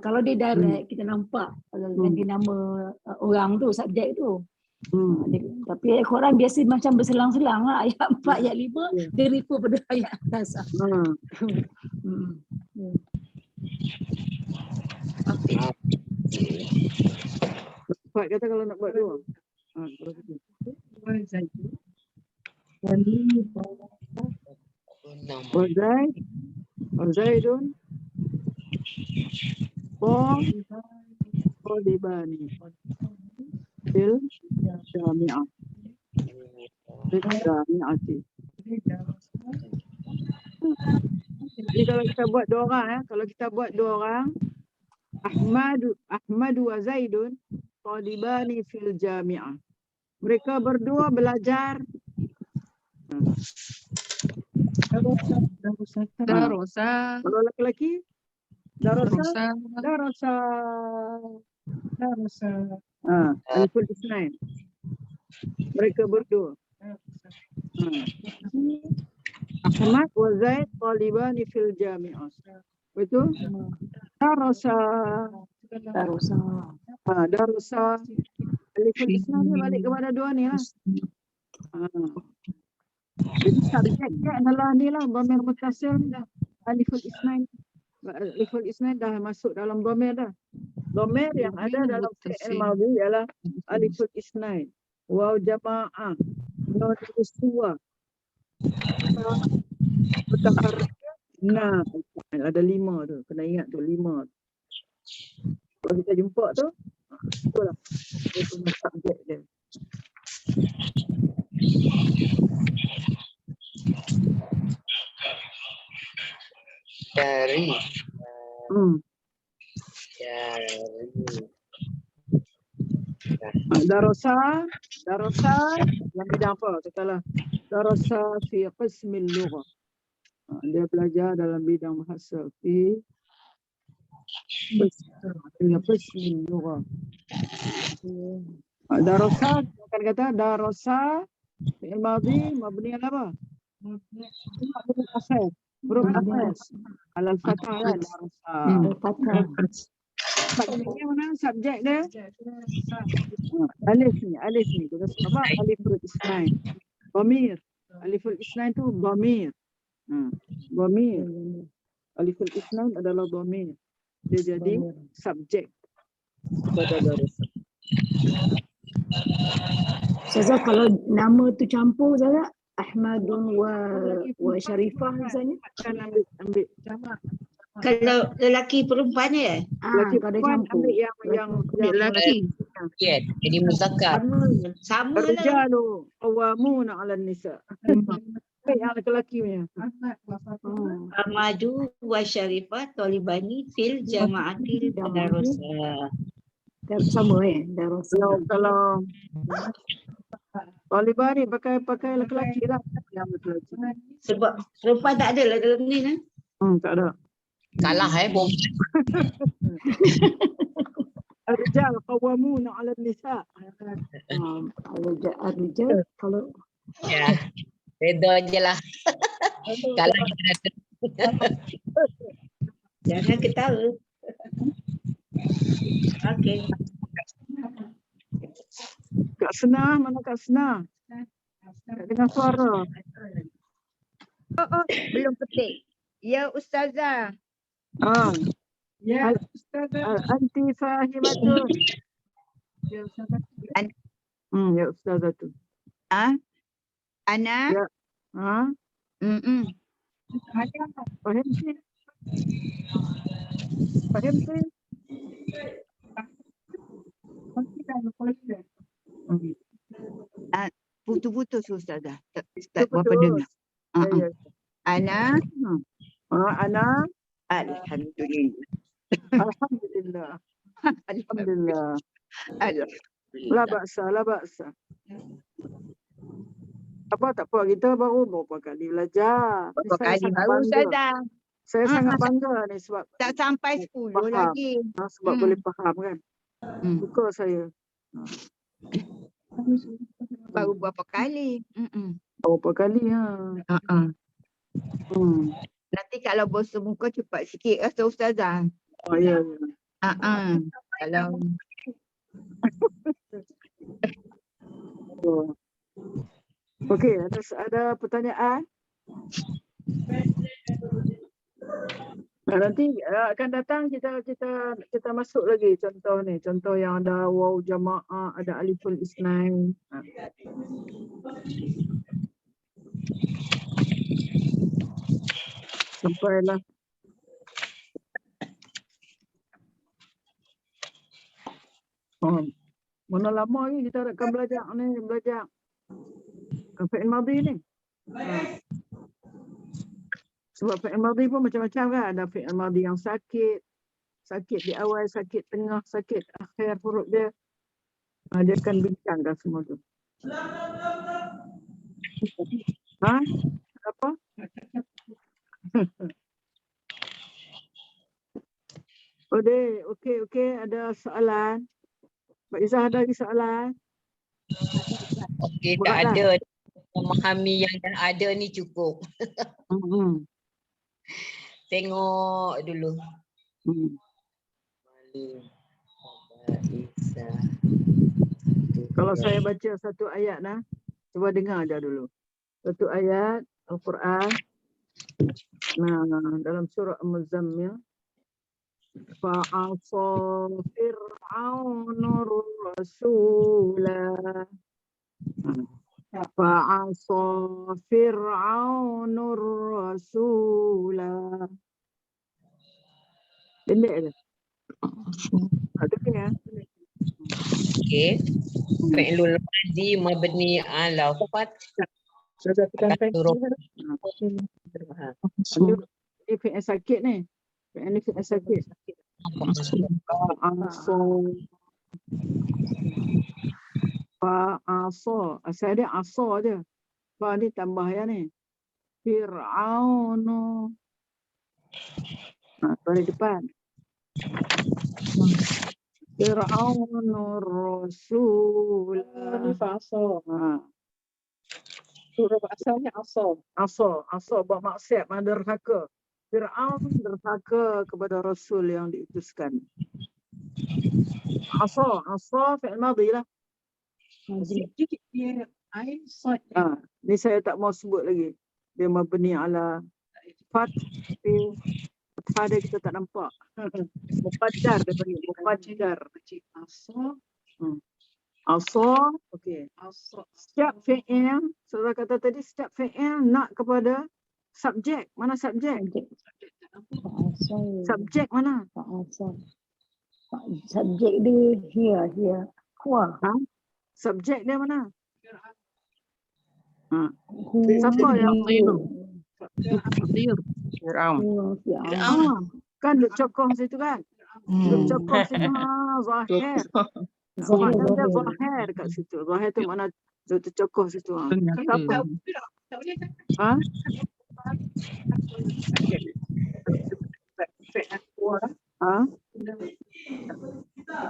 Kalau dia direct kita nampak ganti nama orang tu, subjek tu. Tapi ayat Quran biasa macam berselang-selang lah. Ayat 4, ayat 5 dia refer pada ayat atas. Pak kata kalau nak buat dua. Zaidun Qalibani fil jami'ah. Jami'ati. Jadi kalau kita buat dua orang, kalau kita buat dua orang, Ahmadu wa Zaidun Qalibani fil jami'ah. Mereka berdua belajar Darosa. Kalau laki-laki Darasa. Darasa. Darasa. Darasa. Aliful isnain. Mereka berdua. Ahmad wa Zaid talibani fil jami'ah. Betul? Darasa. Darosa. Darasa. Aliful isnain ni balik kepada dua ni lah. Jadi subjeknya adalah ni lah, dhamir muttasil ni dah. Aliful isnain. Aliful isnain dah masuk dalam dhamir dah. Dhamir yang ada dalam fi'il madhi ialah aliful isnain. Waw jama'ah. Nun istiwa. Mutaharrikah. Nah, ada 5 tu. Kena ingat tu 5. Kalau kita jumpa tu, itulah. Dia punya subjek dia. Dari. Darasa dalam bidang apa? Katalah darasa fi qismil lughah. Dia belajar dalam bidang bahasa fi qismil lughah. Darasa akan kata darasa fi'il madhi mabni ala apa? Huruf asas alal fathah kan darasa. Subjeknya mana subjek dia? Alif ni. Kita sebab aliful isnain. Dhamir. Aliful isnain tu dhamir. Dhamir. Aliful isnain adalah dhamir. Dia jadi subjek pada darasa. Ustazah, kalau nama tu campur Ustazah, Ahmadun wa Sharifah misalnya. Kan ambil jamak. Kalau lelaki perempuan ya? Lelaki Kalau perempuan campur. ambil yang Lelaki. Ya, jadi muzakkar. Sama lah. Rijalu qawwamuna 'alan nisa. Yang lelaki punya. Ahmadu wa Sharifah talibani fil jama'atil darasa. Sama Darosa. Kalau Taliban ni pakai lelaki lah. Yang lelaki. Sebab perempuan tak ada lah dalam ni kan? Tak ada. Kalah bom. Ar-rijal qawwamuna 'ala an-nisa. Ar-rijal kalau Ya. Reda je lah. Kalah kita ada. Jangan ketawa. Okey. Kak Sena, mana Kak Sena? Tak dengar suara. Belum petik. Ya Ustazah. Ya, anti fahimatun. Ya Ustazah tu. Ana. Ya. Fahimti? Fahimti? Putus-putus Ustazah. Tak berapa dengar. Ya. Ana. Ana. Alhamdulillah. Alhamdulillah. Alhamdulillah. La baksa. Tak apa, kita baru berapa kali belajar. Berapa Saya kali sangat baru bangga. Ustazah. Saya sangat bangga ni sebab Tak sampai 10 faham. lagi. Sebab boleh faham kan. Suka saya. Baru berapa kali. Berapa kali Nanti kalau bosan muka cepat sikit rasa Ustazah. Ya. Kalau Okey, ada pertanyaan? Nanti akan datang kita masuk lagi contoh ni, contoh yang ada waw jamaah, ada aliful isnain. Sampailah. Mana lama ni kita akan belajar fi'il madhi ni. Sebab fi'il madhi pun macam-macam kan. Ada fi'il madhi yang sakit di awal, sakit tengah, sakit akhir huruf dia. Dia akan bincangkan semua tu. Apa? Kode, okey. Ada soalan? Mbak Izzah ada lagi soalan? Okey, tak Beratlah. ada. Memahami yang dah ada ni cukup. Tengok dulu. Kalau saya baca satu ayat nah, cuba dengar aja dulu. Satu ayat Al-Quran. Nah, dalam surah Al-Muzammil. Fa'asa fir'aunur rasulah. Fa'asa fir'aunur rasulah. Pendek je. Ada ya? Okey. Fi'lul madhi mabni ala fath. Saya tekan Huruf. Ini fi'il sakit ni. Ini fi'il sakit. Fa'asa. Asal dia asa je. Fa ni tambah ya ni. Fir'aunu. Dari depan. Fir'aunur rasul. Ini fa'asa. Huruf asalnya asa. Asa buat maksiat, derhaka. Fir'aun derhaka kepada Rasul yang diutuskan. Asa fi'il madhi lah. Ni saya tak mau sebut lagi. Dia mabni ala fath. Tapi fathah dia kita tak nampak. Muqaddar dia beri. Muqaddar. Asa, okey. Setiap fi'il, saudara kata tadi setiap fi'il nak kepada subjek. Mana subjek? Subjek mana? Subjek dia here. Kuah. Subjek dia mana? Who Siapa yang Fir'aun. kan duk cokoh situ kan? Duk cokoh situ zahir. Zahir kat situ. Zahir tu mana duk tercokoh situ. Siapa?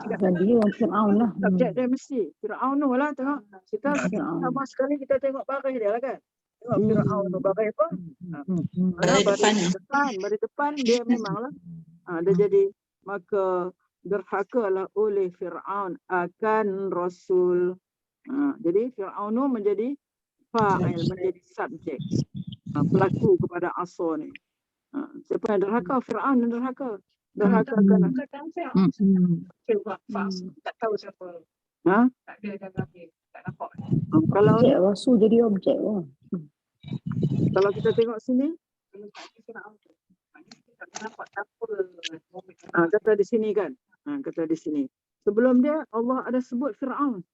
Dia Fir'aun lah. Subjek dia mesti Fir'aun lah, tengok. Kita sama sekali kita tengok baris dia lah kan. Tengok Fir'aun baris apa? Baris depan dia memanglah. Dia jadi maka derhakalah oleh Fir'aun akan Rasul. Jadi Fir'aun menjadi fa'il, menjadi subjek. Pelaku kepada asa ni. Siapa yang derhaka? Fir'aun yang derhaka. Derhaka kan. Tak tahu siapa. Tak ada dalam dia. Tak nampak. Kalau Rasul jadi objek lah. Kalau kita tengok sini, kata di sini kan, kata di sini. Sebelum dia Allah ada sebut Fir'aun.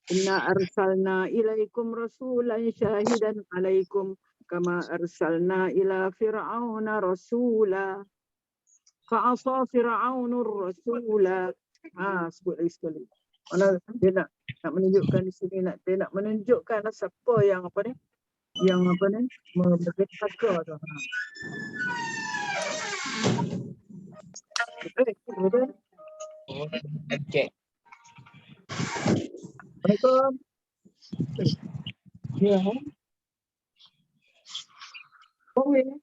Inna arsalna ilaikum rasulan syahidan alaikum kama arsalna ila fir'auna rasula. Fa'asa fir'aunur rasula. Sebut lagi sekali. Mana dia nak menunjukkan di sini, dia nak menunjukkan siapa yang apa ni? Yang apa ni? Berderhaka tu. Betul. Objek. Assalamualaikum. Ya. Boleh.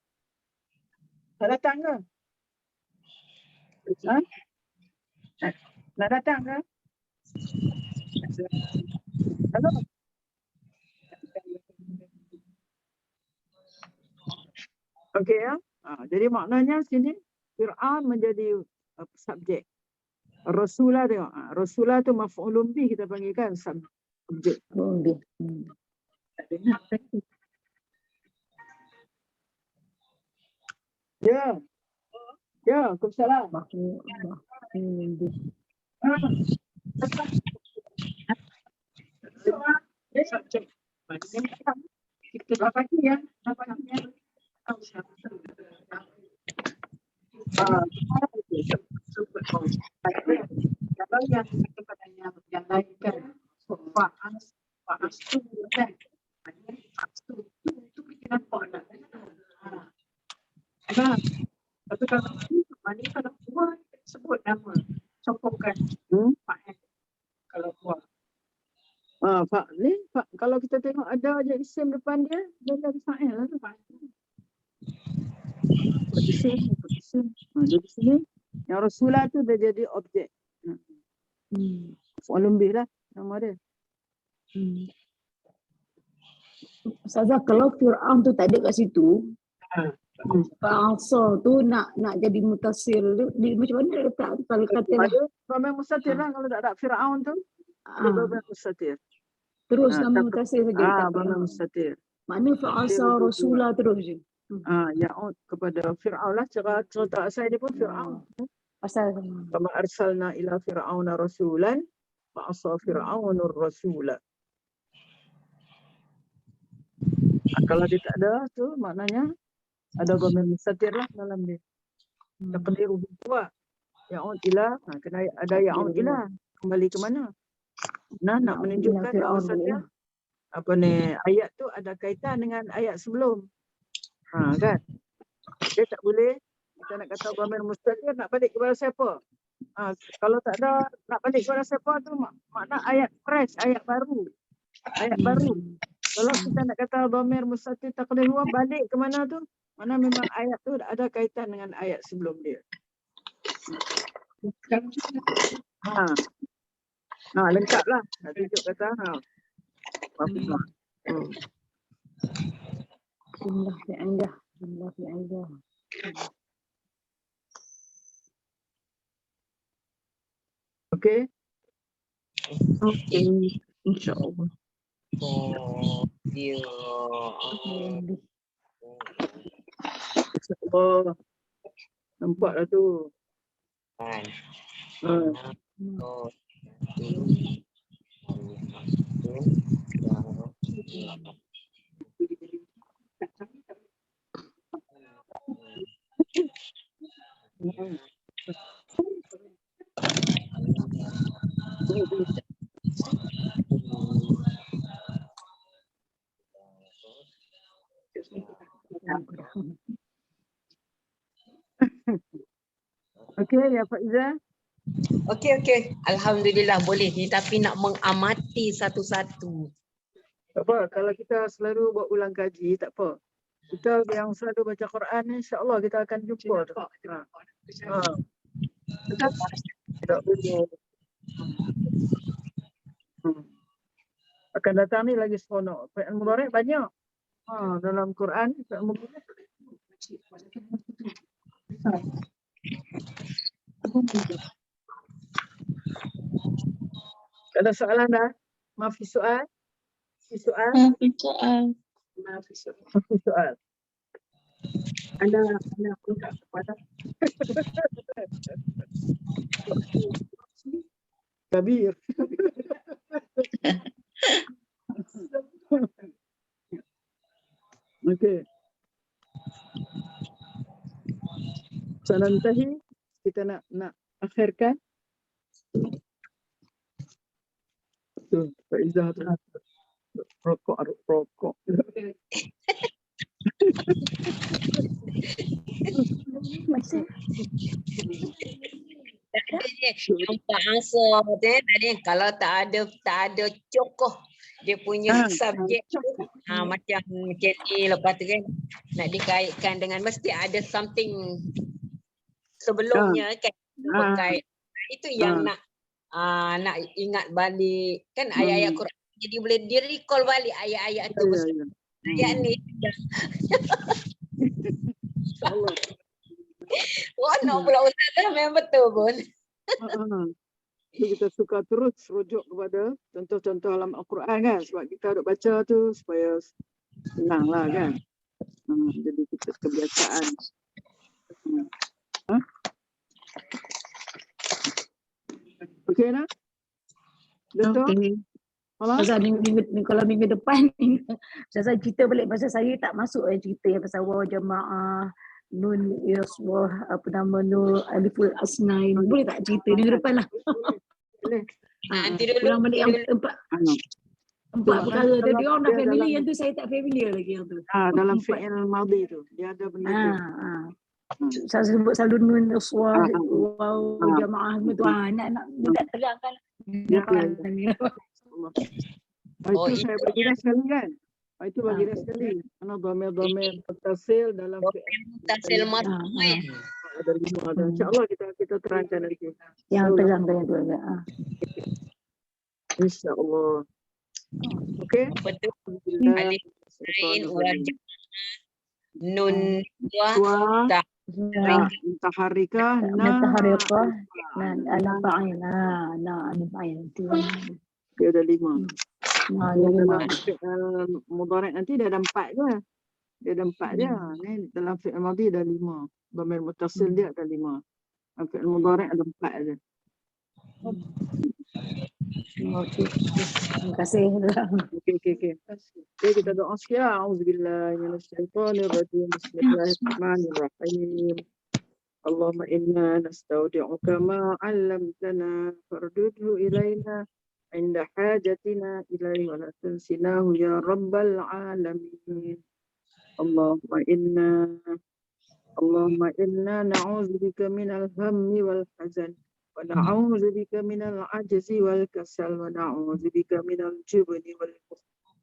Tak datang ke? Nak datang ke? Halo. Okey ya. Jadi maknanya sini Fir'aun menjadi subjek. Rasulah tengok. Rasulah tu maf'ulun bih kita panggil kan subjek. Ya. Ya, Waalaikumsalam. Kita dapat ya. Kalau yang kepada yang lain kan fa'as tu kan. Itu kita nampak lah. Tapi kalau mana kalau buat Sebut nama. Sokongkan. Fa'il. Kalau keluar. Kalau kita tengok ada je isim depan dia jadi fa'il lah tu. Isim. Jadi sini yang Rasulah tu dah jadi objek. Maf'ulun bih lah nama dia. Ustazah, kalau Fir'aun tu tak ada kat situ, Fa'asa tu nak jadi mutasil dia macam mana dia letak tu kalau katalah Dhamir mustatir lah kalau tak ada Fir'aun tu. Dhamir mustatir. Terus nama mutasil saja. Dhamir mustatir. Makna Fa'asa Rasulah terus je. Ya'ud kepada Fir'aun lah. Cerita asal dia pun Fir'aun. Pasal Kama arsalna ila Fir'auna rasulan fa'asa Fir'aunur rasula. Kalau dia tak ada tu maknanya ada dhamir mustatir lah dalam dia. Taqdiru huwa ya'ud ila, kena ada ya'ud ila, kembali ke mana? Nak menunjukkan bahawasanya ayat tu ada kaitan dengan ayat sebelum. Kan? Dia tak boleh kita nak kata dhamir mustatir nak balik kepada siapa? Kalau tak ada nak balik kepada siapa tu makna ayat fresh, ayat baru. Ayat baru. Kalau kita nak kata dhamir mustatir taqdir huwa balik ke mana tu? Mana memang ayat tu ada kaitan dengan ayat sebelum dia. Lengkaplah. Tunjuk kata jumlah fi'alah. Okey. InsyaAllah. Dia. Nampak dah tu. Okey ya Faiza. Okey. Alhamdulillah boleh ni, tapi nak mengamati satu-satu. Tak apa, kalau kita selalu buat ulang kaji tak apa. Kita yang selalu baca Quran ni insya-Allah kita akan jumpa tu. Tak boleh. Akan datang ni lagi seronok. Fi'il mudhari' banyak. Dalam Quran fi'il mudhari'. Ada soalan dah? Maaf soal. Soal. Anda pun tak kepada. Kabir. Okey. Sanantahi, kita nak akhirkan. Tu, Faizah tu. Rokok. Nampak ansur tadi kalau tak ada cokoh dia punya subjek tu macam ni lepas tu kan nak dikaitkan dengan mesti ada something sebelumnya kan berkait. Itu yang nak ingat balik kan ayat-ayat Quran, jadi boleh di-recall balik ayat-ayat tu. Ayat ni InsyaAllah. nak pula Ustazah memang betul pun. Kita suka terus rujuk kepada contoh-contoh dalam Al-Quran kan, sebab kita duk baca tu supaya senang lah kan. Jadi kita kebiasaan. Okey nak? Betul? Pasal kalau minggu depan saya cerita balik pasal saya tak masuk cerita yang pasal waw jamaah nun yaswah nun aliful asnain. Boleh tak cerita minggu depan lah? Boleh. Nanti dulu Ulang balik yang empat perkara tadi orang dah familiar, yang tu saya tak familiar lagi yang tu. Dalam fi'il madhi tu dia ada benda tu. Saya sebut selalu nun uswah, waw, jamaah tu nak minta terangkan. Itu saya bagi dah sekali kan? Itu bagi dah sekali. Karena dhamir-dhamir muttasil dalam Mutasil marfu'in. ada 5 ada. InsyaAllah kita terangkan nanti. Yang terang tu agak. InsyaAllah. Okey. Betul. Alhamdulillah. Alif lain wal nun Wa ta mutaharrikah Mutaharrikah nafa'in. Nafa'in tu. dia ada 5. Lima. Dalam mudhari' nanti dia ada 4 je. Dia ada 4 je. Ni dalam fi'il madhi ada 5. Dhamir muttasil dia ada 5. Dalam fi'il mudhari' ada 4 je. Okey. Terima kasih. Okey. Jadi kita doa sekian. Auzubillahi minasyaitonir rajim. Bismillahirrahmanirrahim. Allahumma inna nastaudi'uka ma 'allamtana fardudhu ilaina 'inda hajatina ilaihi wa la tansinahu ya rabbal alamin. Allahumma inna na'udzubika minal hammi wal hazan wa na'udzubika minal ajzi wal kasal wa na'udzubika minal jubni wal bukhl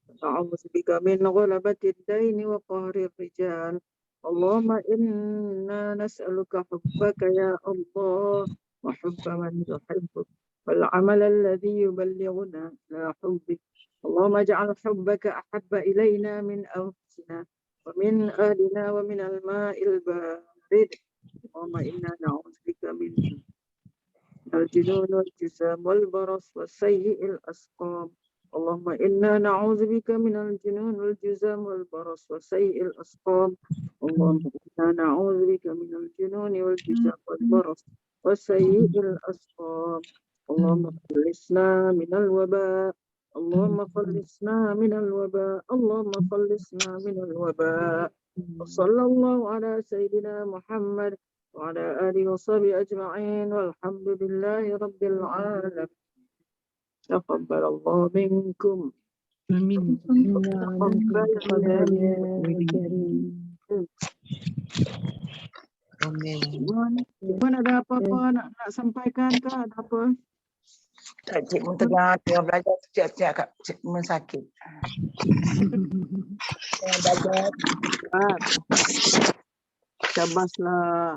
wa na'udzubika min ghalabati ad-daini wa qahri ar-rijal. Allahumma inna nas'aluka hubbaka ya Allah wa hubba man yuhibbuk wal 'amala alladhi yuballighuna ila hubbik. Allahumma ij'al hubbaka ahabba ilayna min anfusina ومن أهلنا ومن الماء البارد. اللهم إنا نعوذ بك من الجنون والجذام والبرص وسيء الأسقام. اللهم إنا نعوذ بك من الجنون والجذام والبرص وسيء الأسقام. اللهم إنا نعوذ بك من الجنون والجذام والبرص وسيء الأسقام. اللهم خلصنا من الوباء. اللهم خلصنا من الوباء. اللهم خلصنا من الوباء. وصلى الله على سيدنا محمد وعلى آله وصحبه أجمعين والحمد لله رب العالمين. تقبل الله منكم. Amin. Puan ada apa-apa nak sampaikan ke? Ada apa? Tak, Cikgu tengah belajar siap-siap kat Cikgu sakit. Belajar. Syabaslah.